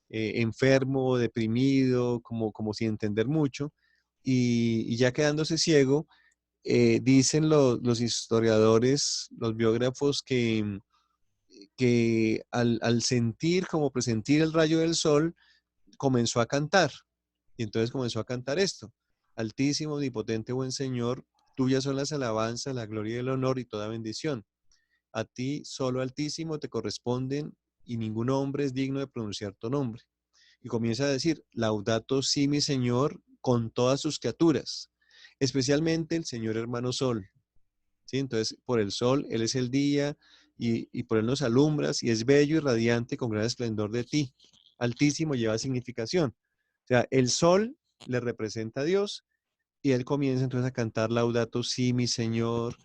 enfermo, deprimido, como sin entender mucho. Y ya quedándose ciego, dicen los historiadores, los biógrafos, que al sentir, como presentir el rayo del sol, comenzó a cantar. Y entonces comenzó a cantar esto: Altísimo, omnipotente, buen Señor, tuyas son las alabanzas, la gloria y el honor y toda bendición. A ti, solo Altísimo, te corresponden y ningún hombre es digno de pronunciar tu nombre. Y comienza a decir, Laudato si mi Señor con todas sus criaturas, especialmente el Señor hermano Sol. ¿Sí? Entonces, por el sol, Él es el día y por Él nos alumbras y es bello y radiante con gran esplendor de ti. Altísimo lleva significación. O sea, el sol le representa a Dios y Él comienza entonces a cantar Laudato si, mi Señor,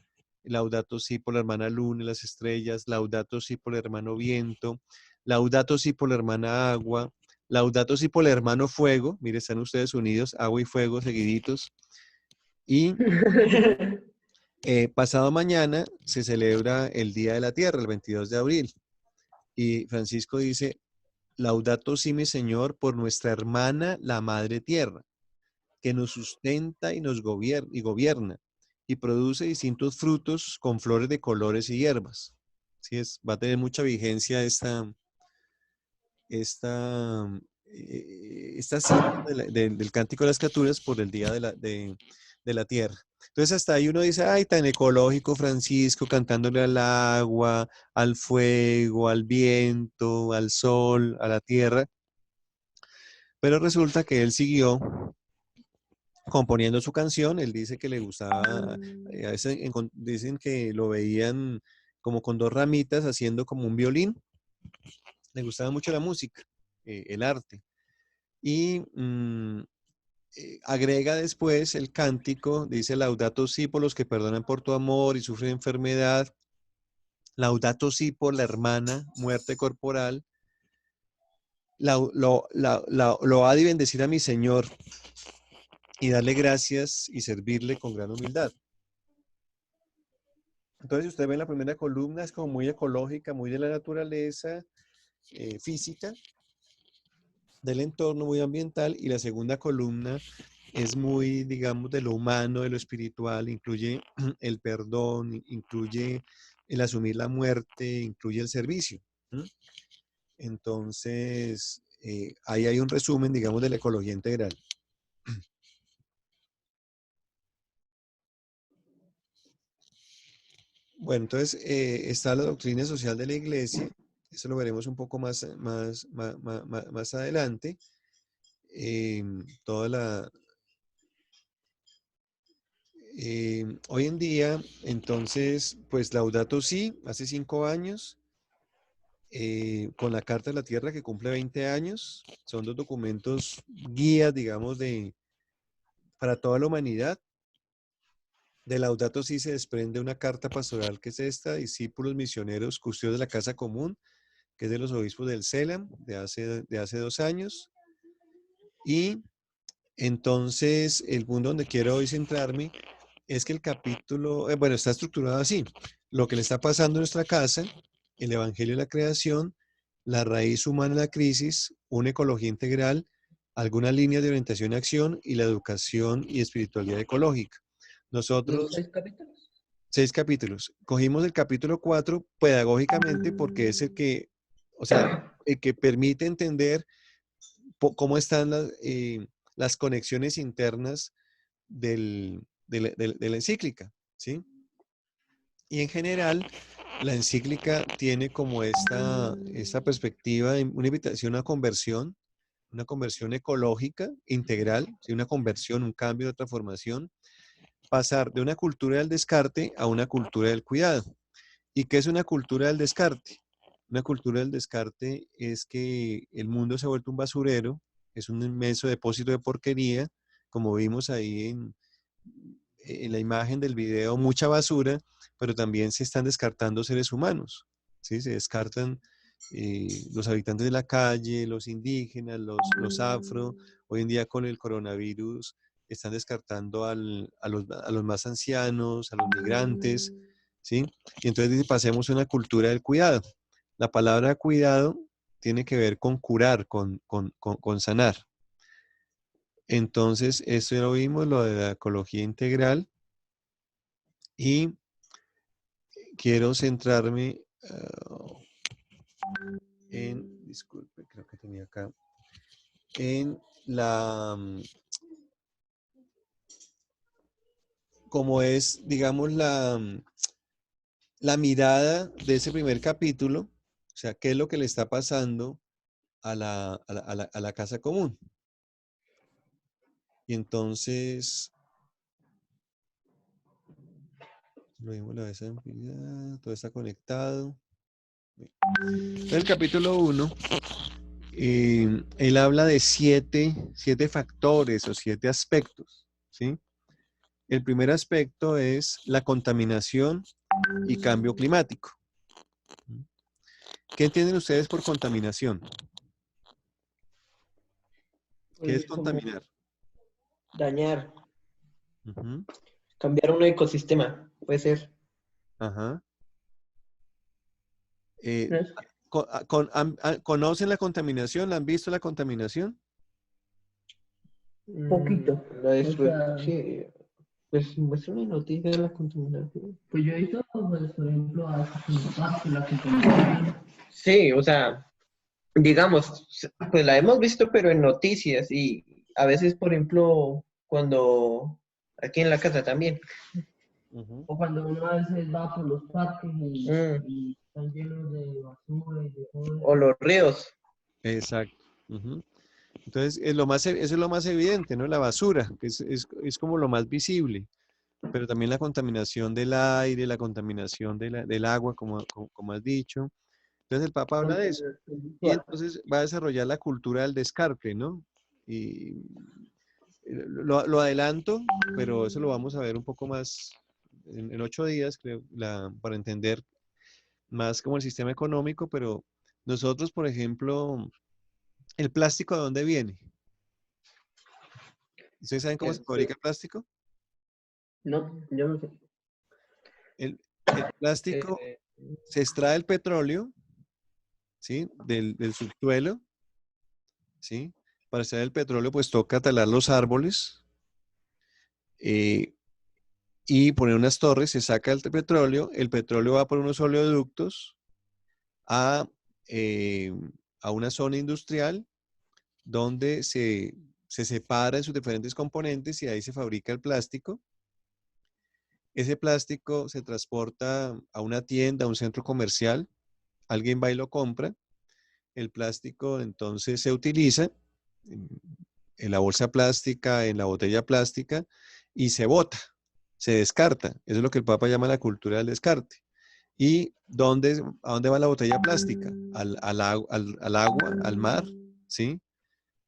Laudato si por la hermana luna y las estrellas, Laudato si por el hermano viento, Laudato si por la hermana agua, Laudato si por el hermano fuego. Mire, están ustedes unidos, agua y fuego seguiditos. Y pasado mañana se celebra el Día de la Tierra, el 22 de abril. Y Francisco dice, Laudato si mi Señor por nuestra hermana, la Madre Tierra, que nos sustenta y nos gobierna y produce distintos frutos con flores de colores y hierbas. Va a tener mucha vigencia esta cita del Cántico de las Criaturas por el Día de la Tierra. Entonces hasta ahí uno dice, ay, tan ecológico Francisco, cantándole al agua, al fuego, al viento, al sol, a la tierra. Pero resulta que él siguió componiendo su canción. Él dice que le gustaba, a veces dicen que lo veían como con dos ramitas haciendo como un violín. Le gustaba mucho la música, el arte. Y agrega después el cántico, dice Laudato Si por los que perdonan por tu amor y sufren enfermedad. Laudato Si por la hermana, muerte corporal. Load y bendecir a mi Señor y darle gracias y servirle con gran humildad. Entonces, usted ve en la primera columna, es como muy ecológica, muy de la naturaleza, física, del entorno, muy ambiental, y la segunda columna es muy, digamos, de lo humano, de lo espiritual, incluye el perdón, incluye el asumir la muerte, incluye el servicio. Entonces, ahí hay un resumen, digamos, de la ecología integral. Bueno, entonces está la doctrina social de la iglesia, eso lo veremos un poco más adelante. Toda la, hoy en día, entonces, pues Laudato Si, hace 5 años, con la Carta de la Tierra que cumple 20 años, son dos documentos guías, digamos, para toda la humanidad. De Laudato Si se desprende una carta pastoral que es esta, discípulos misioneros, custodios de la casa común, que es de los obispos del CELAM, de hace 2 años. Y entonces, el punto donde quiero hoy centrarme es que el capítulo, bueno, está estructurado así. Lo que le está pasando en nuestra casa, el Evangelio de la creación, la raíz humana de la crisis, una ecología integral, algunas líneas de orientación y acción y la educación y espiritualidad ecológica. ¿Los Nosotros, 6 capítulos? 6 capítulos. Cogimos el capítulo 4 pedagógicamente porque es el que, o sea, el que permite entender cómo están las conexiones internas de la encíclica, ¿sí? Y en general, la encíclica tiene como esta perspectiva, una invitación a conversión, una conversión ecológica integral, ¿sí? Una conversión, un cambio de transformación, pasar de una cultura del descarte a una cultura del cuidado. ¿Y qué es una cultura del descarte? Una cultura del descarte es que el mundo se ha vuelto un basurero, es un inmenso depósito de porquería, como vimos ahí en la imagen del video, mucha basura, pero también se están descartando seres humanos, ¿sí? Se descartan los habitantes de la calle, los indígenas, los afro. Hoy en día con el coronavirus están descartando a los más ancianos, a los migrantes, ¿sí? Y entonces dice, pasemos a una cultura del cuidado. La palabra cuidado tiene que ver con curar, con sanar. Entonces, esto ya lo vimos, lo de la ecología integral, y quiero centrarme disculpe, creo que tenía acá, en como es, digamos, la mirada de ese primer capítulo, o sea, qué es lo que le está pasando a la casa común. Y entonces, lo vimos la vez ampliada, todo está conectado. En el capítulo 1, él habla de siete factores o 7 aspectos, ¿sí? El primer aspecto es la contaminación y cambio climático. ¿Qué entienden ustedes por contaminación? ¿Qué es Pues como contaminar? dañar, Ujú, cambiar un ecosistema, puede ser. ajá. Eh, ¿No es? ¿Conocen la contaminación? ¿La han visto la contaminación? Poquito. La O sea, sí, pues muestra una noticia de la contaminación. pues yo he visto, pues, por ejemplo, a la contaminación. Sí, o sea, digamos, pues la hemos visto, pero en noticias y a veces, por ejemplo, cuando aquí en la casa también. Ujú. O cuando uno a veces va por los parques Mm, y están llenos de basura y de todo o eso. los ríos. Exacto. Ujú. Entonces, eso es lo más evidente, ¿no? La basura, que es como lo más visible, pero también la contaminación del aire, la contaminación del agua, como has dicho. Entonces, el Papa habla de eso. Contaminación Y visual. entonces va a desarrollar la cultura del descarte, ¿no? Y lo adelanto, pero eso lo vamos a ver un poco más en 8 días, creo, para entender más como el sistema económico, pero nosotros, por ejemplo, ¿el plástico de dónde viene? ¿Ustedes saben cómo se fabrica Este, el plástico? no, yo no sé. El plástico Eh, se extrae el petróleo, ¿sí? Del subsuelo, ¿sí? Para extraer el petróleo, pues toca talar los árboles eh, y poner unas torres, se saca el petróleo va por unos oleoductos a, eh, a una zona industrial donde se separa en sus diferentes componentes y ahí se fabrica el plástico. Ese plástico se transporta a una tienda, a un centro comercial, alguien va y lo compra, el plástico entonces se utiliza en la bolsa plástica, en la botella plástica y se bota, se descarta. Eso es lo que el Papa llama la cultura del descarte. ¿Y a dónde va la botella plástica? Al agua, al mar, ¿sí?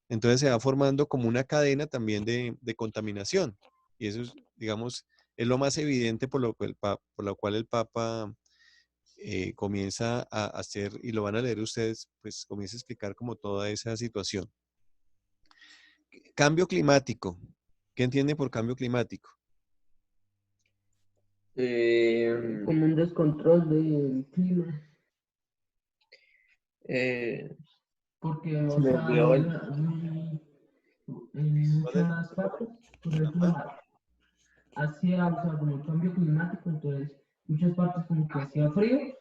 Entonces se va formando como una cadena también de contaminación. Y eso es, digamos, es lo más evidente por lo cual el Papa comienza a hacer, y lo van a leer ustedes, pues comienza a explicar como toda esa situación. Cambio climático. ¿Qué entienden por cambio climático? Como un descontrol del clima. eh, Porque, se o me sea, olvidó el... en ¿Cuál es? muchas partes, por ejemplo, Ajá. hacía, o sea, como el cambio climático, entonces muchas partes como que hacía frío,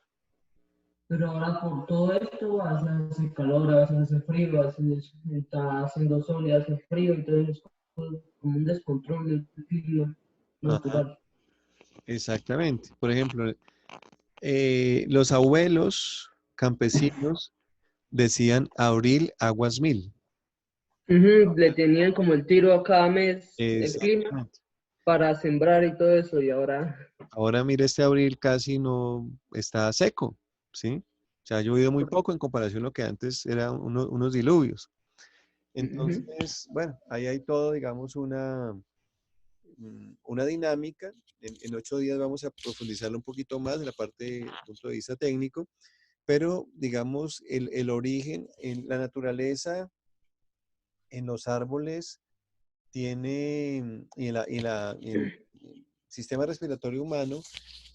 pero ahora por todo esto hace calor, a veces hace frío, a veces está haciendo sol y hace frío, entonces es como un descontrol del clima Ajá, natural. exactamente. Por ejemplo, los abuelos campesinos decían abril aguas mil. Ujú, le tenían como el tiro a cada mes el clima Exactamente. para sembrar y todo eso, y ahora Ahora mire, este abril casi no está seco, ¿sí? O sea, ha llovido muy poco en comparación a lo que antes eran unos diluvios. ujú, Entonces, bueno, ahí hay todo, digamos, una dinámica. En 8 días vamos a profundizarlo un poquito más en la parte del punto de vista técnico, pero digamos, el origen en la naturaleza, en los árboles, tiene, y en el sistema respiratorio humano,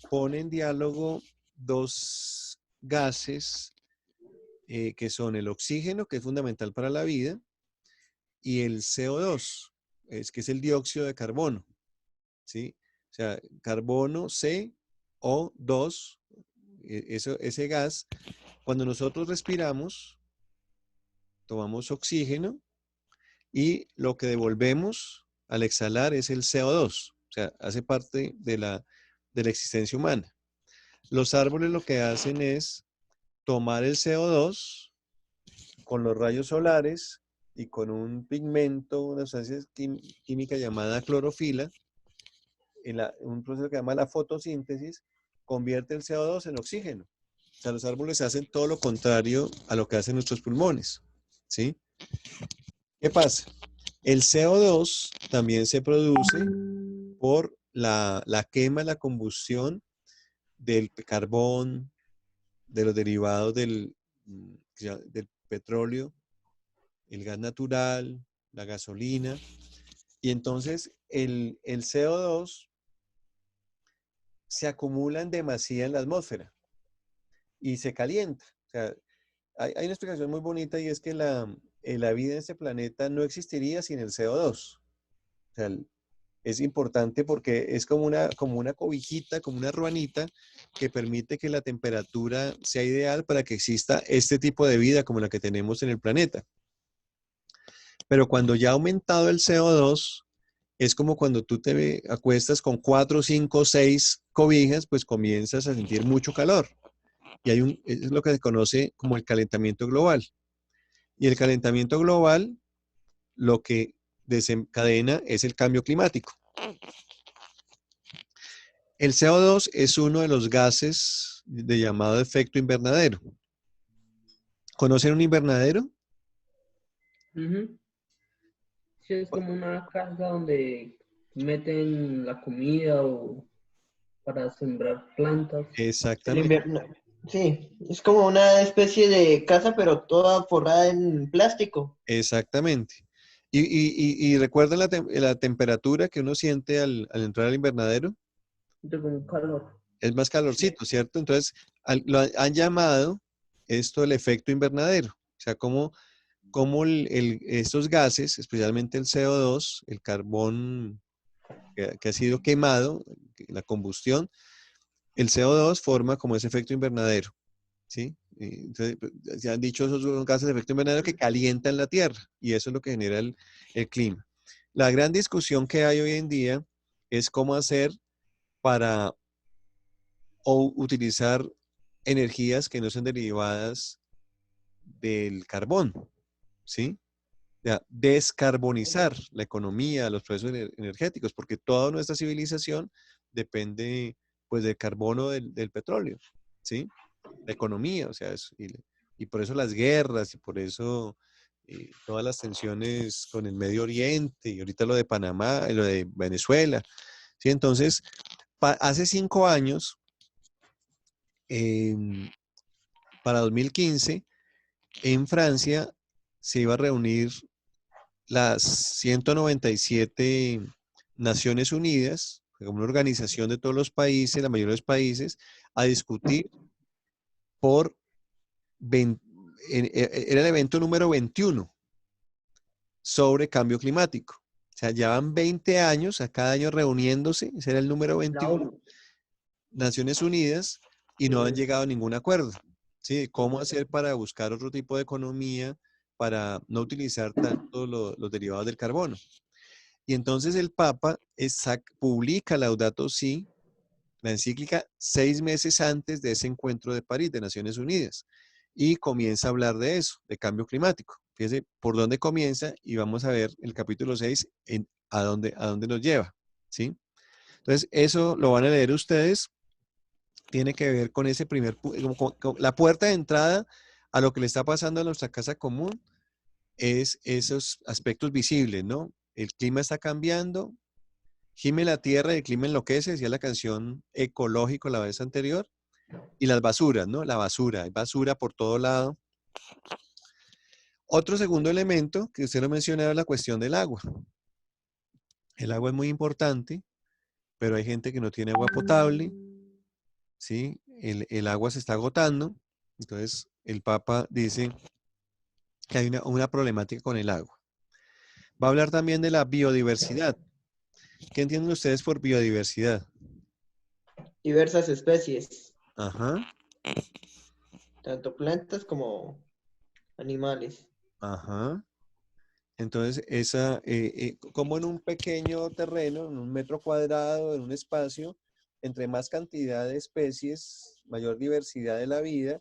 pone en diálogo dos gases que son el oxígeno, que es fundamental para la vida, y el CO2, que es el dióxido de carbono, ¿sí? O sea, carbono, CO2, ese gas, cuando nosotros respiramos, tomamos oxígeno y lo que devolvemos al exhalar es el CO2, o sea, hace parte de la existencia humana. Los árboles lo que hacen es tomar el CO2 con los rayos solares y con un pigmento, una sustancia química llamada clorofila, un proceso que se llama la fotosíntesis, convierte el CO2 en oxígeno. O sea, los árboles hacen todo lo contrario a lo que hacen nuestros pulmones, ¿sí? ¿Qué pasa? El CO2 también se produce por la quema, la combustión del carbón, de los derivados del petróleo, el gas natural, la gasolina. Y entonces el CO2 se acumula en demasía en la atmósfera y se calienta. O sea, hay una explicación muy bonita y es que la vida en este planeta no existiría sin el CO2. O sea, es importante porque es como una cobijita, como una ruanita que permite que la temperatura sea ideal para que exista este tipo de vida como la que tenemos en el planeta. Pero cuando ya ha aumentado el CO2, es como cuando tú te acuestas con 4, 5, 6 cobijas, pues comienzas a sentir mucho calor. Y es lo que se conoce como el calentamiento global. Y el calentamiento global lo que desencadena es el cambio climático. El CO2 es uno de los gases de llamado efecto invernadero. ¿Conocen un invernadero? Ujú. Sí, es como una caja donde meten la comida o para sembrar plantas. El Exactamente, invierno. Sí, es como una especie de casa, pero toda forrada en plástico. exactamente. Y recuerden la temperatura que uno siente al entrar al invernadero, Tengo un calor. es más calorcito, ¿cierto? Entonces, han llamado esto el efecto invernadero. O sea, como estos gases, especialmente el CO2, el carbón que ha sido quemado, la combustión, el CO2 forma como ese efecto invernadero, ¿sí? Entonces, se han dicho esos son gases de efecto invernadero que calientan la Tierra y eso es lo que genera el clima. La gran discusión que hay hoy en día es cómo hacer para utilizar energías que no sean derivadas del carbón, ¿sí? Ya, descarbonizar la economía, los procesos energéticos, porque toda nuestra civilización depende pues del carbono del petróleo, ¿sí? La economía, o sea, y por eso las guerras y por eso todas las tensiones con el Medio Oriente y ahorita lo de Panamá, lo de Venezuela, ¿sí? Entonces, hace 5 años, para 2015, en Francia se iba a reunir las 197 Naciones Unidas, como una organización de todos los países, la mayoría de los países, a discutir por, era el evento número 21 sobre cambio climático. O sea, llevan 20 años a cada año reuniéndose, ese era el número La 21, ONU. Naciones Unidas, y no han llegado a ningún acuerdo. ¿Sí? ¿Cómo hacer para buscar otro tipo de economía para no utilizar tanto los derivados del carbono? Y entonces el Papa publica Laudato Si, la encíclica, 6 meses antes de ese encuentro de París, de Naciones Unidas, y comienza a hablar de eso, de cambio climático. Fíjense por dónde comienza y vamos a ver el capítulo 6 a dónde nos lleva, ¿sí? Entonces, eso lo van a leer ustedes, tiene que ver con ese como la puerta de entrada a lo que le está pasando a nuestra casa común, es esos aspectos visibles, ¿no? El clima está cambiando, gime la tierra y el clima enloquece, decía la canción Ecológico la vez anterior, y las basuras, ¿no? La basura, hay basura por todo lado. Otro segundo elemento que usted lo mencionaba es la cuestión del agua. El agua es muy importante, pero hay gente que no tiene agua potable, ¿sí? El agua se está agotando, entonces el Papa dice que hay una problemática con el agua. Va a hablar también de la biodiversidad. ¿Qué entienden ustedes por biodiversidad? Diversas especies, Ajá, tanto plantas como animales. ajá. Entonces, como en un pequeño terreno, en un metro cuadrado, en un espacio, entre más cantidad de especies, mayor diversidad de la vida,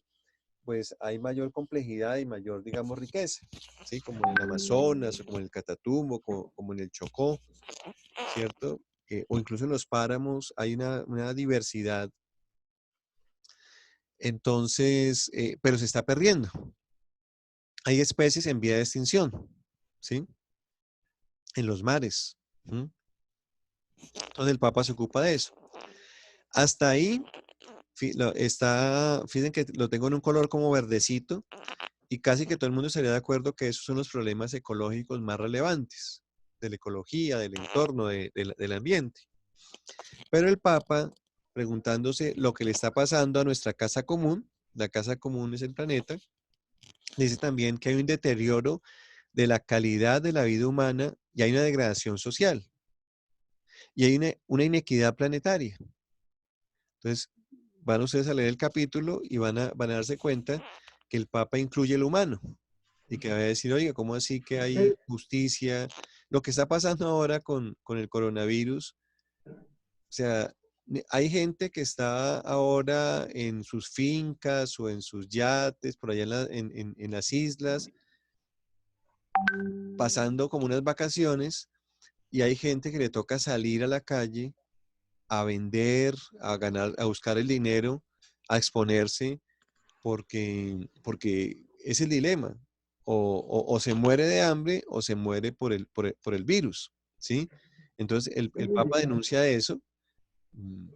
pues hay mayor complejidad y mayor, digamos, riqueza, ¿sí? Como en el Amazonas, o como en el Catatumbo, como en el Chocó, ¿cierto? O incluso en los páramos hay una diversidad. Entonces, pero se está perdiendo. Hay especies en vía de extinción, ¿sí? En los mares. ¿Mm? Entonces el Papa se ocupa de eso. Hasta ahí fíjense que lo tengo en un color como verdecito y casi que todo el mundo estaría de acuerdo que esos son los problemas ecológicos más relevantes de la ecología, del entorno, del ambiente. Pero el Papa, preguntándose lo que le está pasando a nuestra casa común, la casa común es el planeta, dice también que hay un deterioro de la calidad de la vida humana y hay una degradación social y hay una inequidad planetaria. Entonces, van ustedes a leer el capítulo y van a darse cuenta que el Papa incluye el humano y que va a decir, oiga, ¿cómo así que hay justicia? Lo que está pasando ahora con el coronavirus, o sea, hay gente que está ahora en sus fincas o en sus yates, por allá en las islas, pasando como unas vacaciones y hay gente que le toca salir a la calle a vender, a ganar, a buscar el dinero, a exponerse, porque es el dilema. O se muere de hambre o se muere por el virus, ¿sí? Entonces el Papa denuncia eso, mm,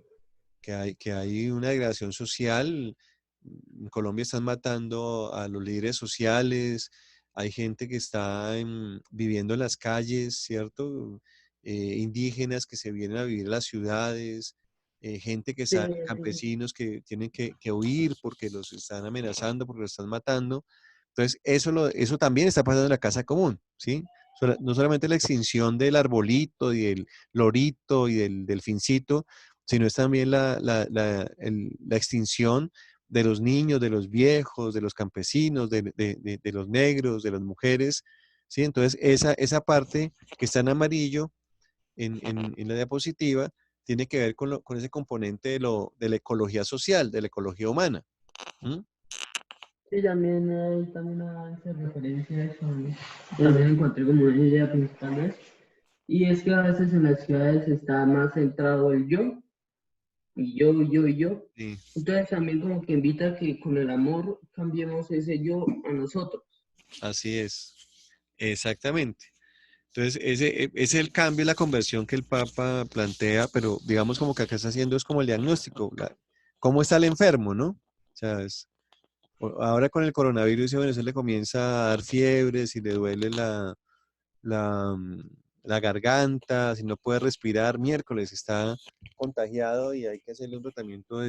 que hay una degradación social. En Colombia están matando a los líderes sociales, hay gente que está viviendo en las calles, ¿cierto? Indígenas que se vienen a vivir a las ciudades, gente que Sí, está, campesinos que tienen que huir porque los están amenazando, porque los están matando. Entonces, eso también está pasando en la casa común, ¿sí? No solamente la extinción del arbolito y del lorito y del delfincito, sino es también la extinción de los niños, de los viejos, de los campesinos, de los negros, de las mujeres, ¿sí? Entonces, esa parte que está en amarillo en la diapositiva tiene que ver con ese componente de la ecología social, de la ecología humana. ¿Mm? sí, también hace referencia a eso, ¿no? También encontré como una idea principal de eso. Y es que a veces en las ciudades está más centrado el yo, y yo, y yo, y yo. Sí, Entonces también como que invita a que con el amor cambiemos ese yo a nosotros. así es, exactamente. Entonces, ese es el cambio y la conversión que el Papa plantea, pero digamos como que acá está haciendo es como el diagnóstico, cómo está el enfermo, ¿no? O sea, ahora con el coronavirus, bueno, se le comienza a dar fiebre, si le duele la, mm, la garganta, si no puede respirar, miércoles está contagiado y hay que hacerle un tratamiento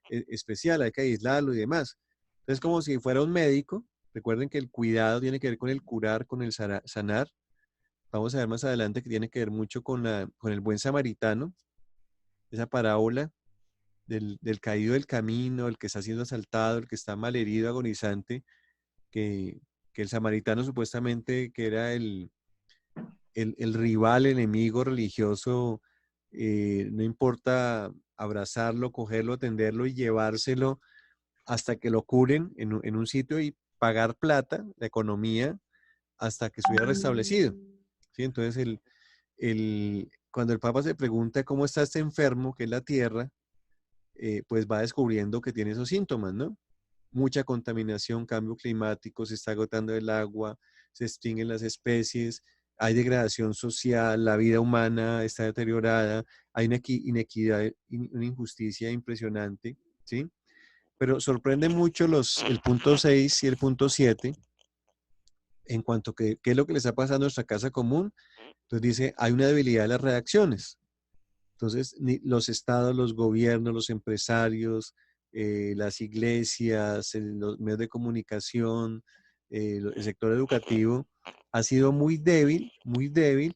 especial, hay que aislarlo y demás. Entonces, como si fuera un médico, recuerden que el cuidado tiene que ver con el curar, con el sanar. Vamos a ver más adelante que tiene que ver mucho con el buen samaritano, esa parábola del caído del camino, el que está siendo asaltado, el que está malherido, agonizante, que, que el samaritano supuestamente que era el rival, enemigo religioso, no importa abrazarlo, cogerlo, atenderlo y llevárselo hasta que lo curen en un sitio y pagar plata, la economía, hasta que estuviera restablecido. ¿Sí? Entonces, cuando el Papa se pregunta cómo está este enfermo, que es la tierra, pues va descubriendo que tiene esos síntomas, ¿no? Mucha contaminación, cambio climático, se está agotando el agua, se extinguen las especies, hay degradación social, la vida humana está deteriorada, hay una inequidad, una injusticia impresionante, ¿sí? Pero sorprende mucho el punto 6 y el punto 7 en cuanto a qué es lo que le está pasando a nuestra casa común. Entonces dice, hay una debilidad de las reacciones. Entonces, los estados, los gobiernos, los empresarios, las iglesias, los medios de comunicación, el sector educativo, ha sido muy débil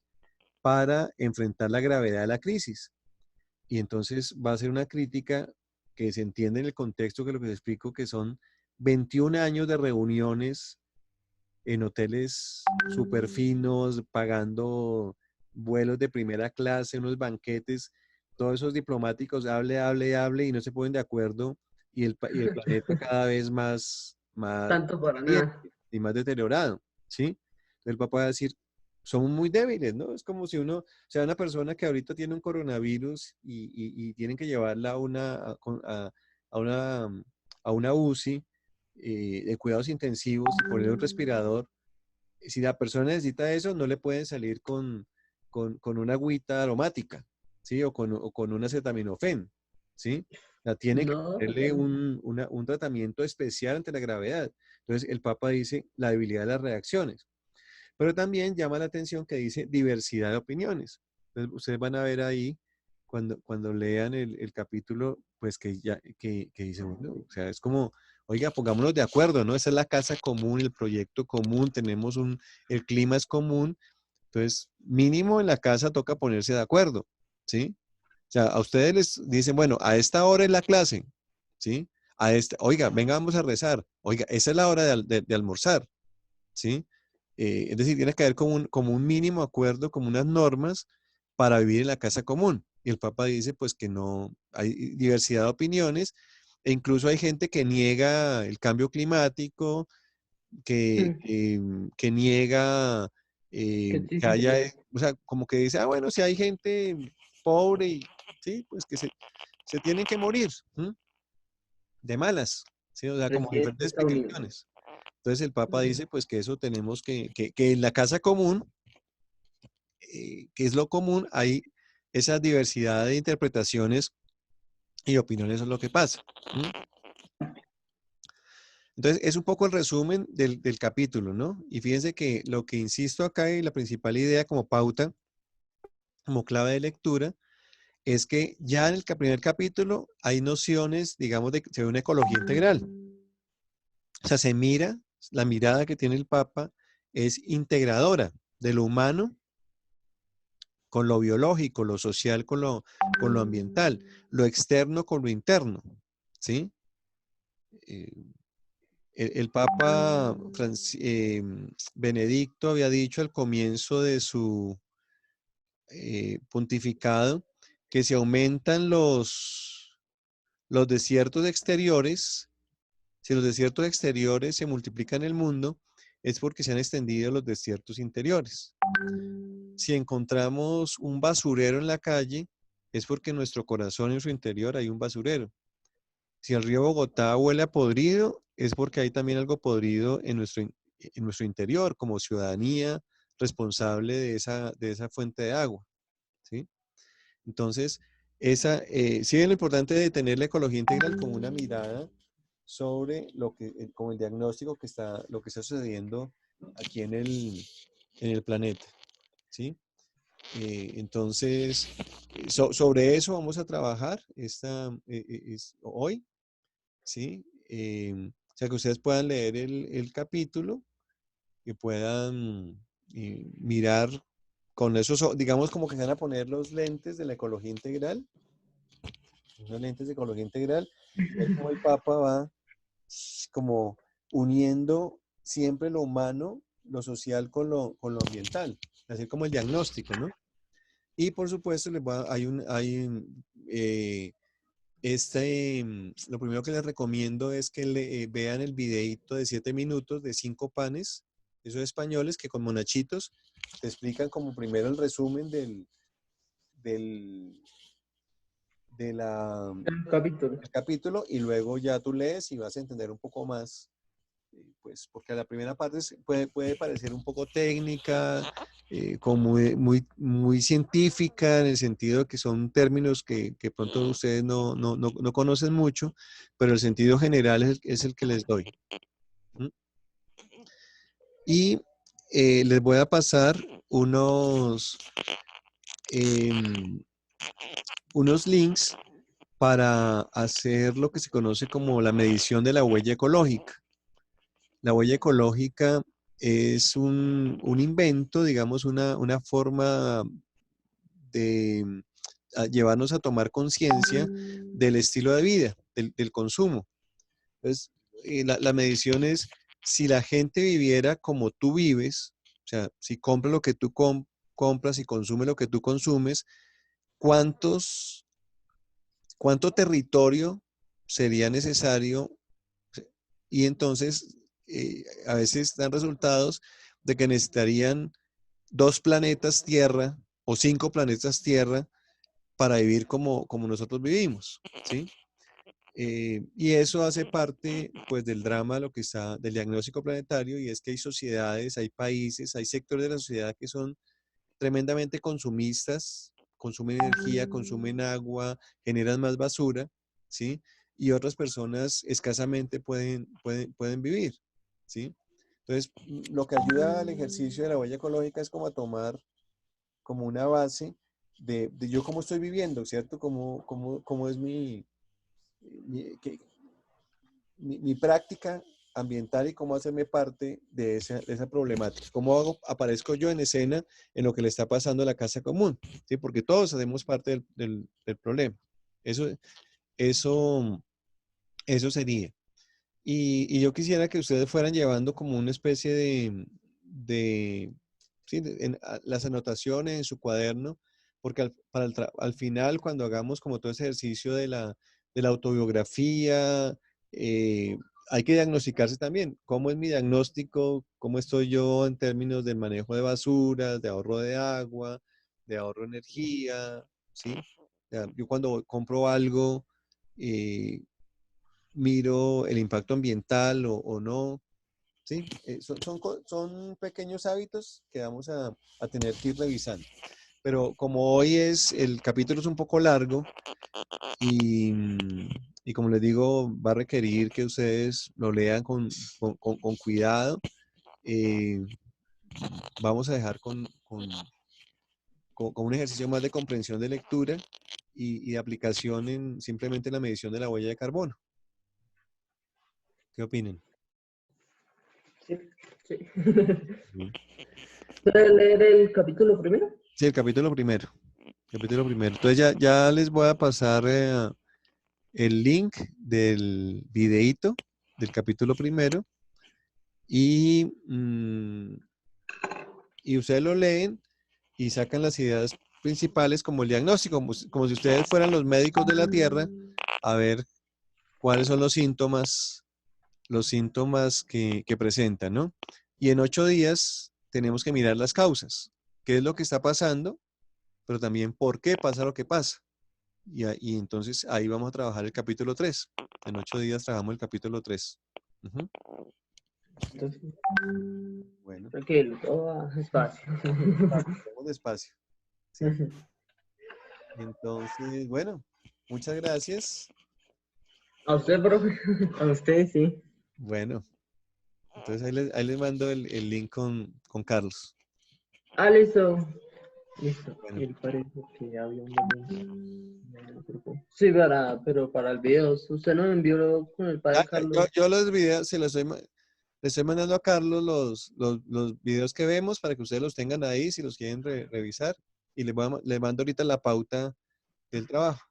para enfrentar la gravedad de la crisis. Y entonces va a ser una crítica que se entiende en el contexto que lo que les explico, que son 21 años de reuniones en hoteles súper finos, pagando vuelos de primera clase, unos banquetes, todos esos diplomáticos, hable y no se ponen de acuerdo y el planeta cada vez más Tanto para caliente nada. y más deteriorado, ¿sí? El Papa va a decir, somos muy débiles, ¿no? Es como si uno, o sea, una persona que ahorita tiene un coronavirus y tienen que llevarla a una, a una UCI de cuidados intensivos y poner un respirador. Si la persona necesita eso, no le pueden salir con una agüita aromática, ¿sí? O con un acetaminofén, ¿sí? La tiene que No, ponerle un tratamiento especial ante la gravedad. Entonces, el Papa dice la debilidad de las reacciones. Pero también llama la atención que dice diversidad de opiniones. Entonces, ustedes van a ver ahí, cuando lean el capítulo, pues que dice, bueno, o sea, es como, oiga, pongámonos de acuerdo, ¿no? Esa es la casa común, el proyecto común, el clima es común, entonces mínimo en la casa toca ponerse de acuerdo, ¿sí? O sea, a ustedes les dicen, bueno, a esta hora es la clase, ¿sí? Oiga, venga, vamos a rezar, oiga, esa es la hora de almorzar, ¿sí? Es decir, tiene que haber como un mínimo acuerdo, como unas normas para vivir en la casa común. Y el Papa dice, pues que no, hay diversidad de opiniones e incluso hay gente que niega el cambio climático, que, Mm, que niega que que sí, haya, o sea, como que dice, ah, bueno, si hay gente pobre, y, sí, pues que se tienen que morir, ¿m? De malas, ¿sí? O sea, como presidente de diferentes Estados Unidos. explicaciones. Entonces el Papa Mm, dice, pues que eso tenemos que en la casa común, que es lo común, hay esa diversidad de interpretaciones y opiniones, eso es lo que pasa. ¿M? Entonces, es un poco el resumen del capítulo, ¿no? Y fíjense que lo que insisto acá y la principal idea como pauta, como clave de lectura, es que ya en el primer capítulo hay nociones, digamos, de una ecología integral. O sea, se mira, la mirada que tiene el Papa es integradora de lo humano con lo biológico, lo social con lo ambiental, lo externo con lo interno, ¿sí? Eh, el Papa Benedicto había dicho al comienzo de su pontificado que si aumentan los desiertos exteriores, si los desiertos exteriores se multiplican en el mundo, es porque se han extendido los desiertos interiores. Si encontramos un basurero en la calle, es porque en nuestro corazón, en su interior, hay un basurero. Si el río Bogotá huele a podrido, es porque hay también algo podrido en nuestro interior, como ciudadanía responsable de esa fuente de agua, ¿sí? Entonces, sí es lo importante de tener la ecología integral como una mirada sobre como el diagnóstico lo que está sucediendo aquí en el planeta, ¿sí? Entonces, sobre eso vamos a trabajar hoy, ¿sí? O sea, que ustedes puedan leer el capítulo y puedan mirar con esos, digamos, como que se van a poner los lentes de la ecología integral, unos lentes de ecología integral, y ver cómo el Papa va como uniendo siempre lo humano, lo social con lo ambiental, así como el diagnóstico, ¿no? Y por supuesto, lo primero que les recomiendo es que vean el videito de 7 minutos de 5 panes, esos españoles que con monachitos te explican como primero el resumen del, de la, un capítulo. del capítulo y luego ya tú lees y vas a entender un poco más, pues porque la primera parte puede parecer un poco técnica, como muy científica, en el sentido de que son términos que pronto ustedes no conocen mucho, pero el sentido general es el que les doy. ¿Mm? Y les voy a pasar em, unos links para hacer lo que se conoce como la medición de la huella ecológica. La huella ecológica es un invento, digamos, una forma de llevarnos a tomar conciencia del estilo de vida, del consumo. Entonces, la medición es si la gente viviera como tú vives, o sea, si compra lo que tú compras y consume lo que tú consumes, ¿cuánto territorio sería necesario? Y entonces, a veces dan resultados de que necesitarían 2 planetas Tierra o 5 planetas Tierra para vivir como nosotros vivimos, ¿sí? Y eso hace parte, pues, del drama, del diagnóstico planetario, y es que hay sociedades, hay países, hay sectores de la sociedad que son tremendamente consumistas, consumen energía, consumen agua, generan más basura, ¿sí? Y otras personas escasamente pueden vivir, ¿sí? Entonces, lo que ayuda al ejercicio de la huella ecológica es como a tomar como una base de yo cómo estoy viviendo, ¿cierto? Cómo es mi práctica ambiental y cómo hacerme parte de esa problemática. ¿Cómo aparezco yo en escena en lo que le está pasando a la casa común? ¿Sí? Porque todos hacemos parte del problema. Eso, eso, eso sería. Y yo quisiera que ustedes fueran llevando como una especie sí, las anotaciones en su cuaderno, porque al final, cuando hagamos como todo ese ejercicio de la autobiografía, hay que diagnosticarse también. ¿Cómo es mi diagnóstico? ¿Cómo estoy yo en términos de manejo de basuras, de ahorro de agua, de ahorro de energía? ¿Sí? O sea, yo cuando compro algo, eh, miro el impacto ambiental o no. ¿Sí? Son pequeños hábitos que vamos a tener que ir revisando. Pero como hoy el capítulo es un poco largo y, y como les digo, va a requerir que ustedes lo lean con cuidado. eh, Vamos a dejar con un ejercicio más de comprensión de lectura y de aplicación en simplemente la medición de la huella de carbono. ¿Qué opinan? Sí, sí. Sí. ¿Puede leer el capítulo primero? Sí, el capítulo primero. Capítulo primero. Entonces ya les voy a pasar el link del videíto del capítulo primero y, y ustedes lo leen y sacan las ideas principales como el diagnóstico, como si ustedes fueran los médicos de la Tierra a ver cuáles son los síntomas que presentan, ¿no? Y en 8 días tenemos que mirar las causas, qué es lo que está pasando, pero también por qué pasa lo que pasa. Y entonces ahí vamos a trabajar el capítulo 3. En 8 días trabajamos el capítulo 3. Ujú. Entonces, Bueno, tranquilo, todo va despacio. vamos despacio. Sí. Entonces, bueno, muchas gracias. A usted, profe. A usted, sí. Bueno, entonces ahí les mando el link con Carlos. Ah, listo. Listo. Bueno, Y él parece que ya había un link en el grupo. Sí, pero para el video. Usted nos envió con el padre Carlos. yo los videos, le estoy mandando a Carlos los videos que vemos para que ustedes los tengan ahí si los quieren revisar. Y le mando ahorita la pauta del trabajo.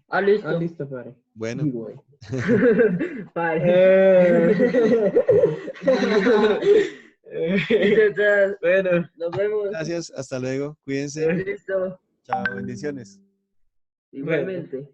Ah, Ah, listo. listo, padre. Bueno, Y voy. Padre. Listo, entonces, Bueno. nos vemos. gracias, hasta luego, cuídense. Listo. Chao, bendiciones. Bueno. Igualmente.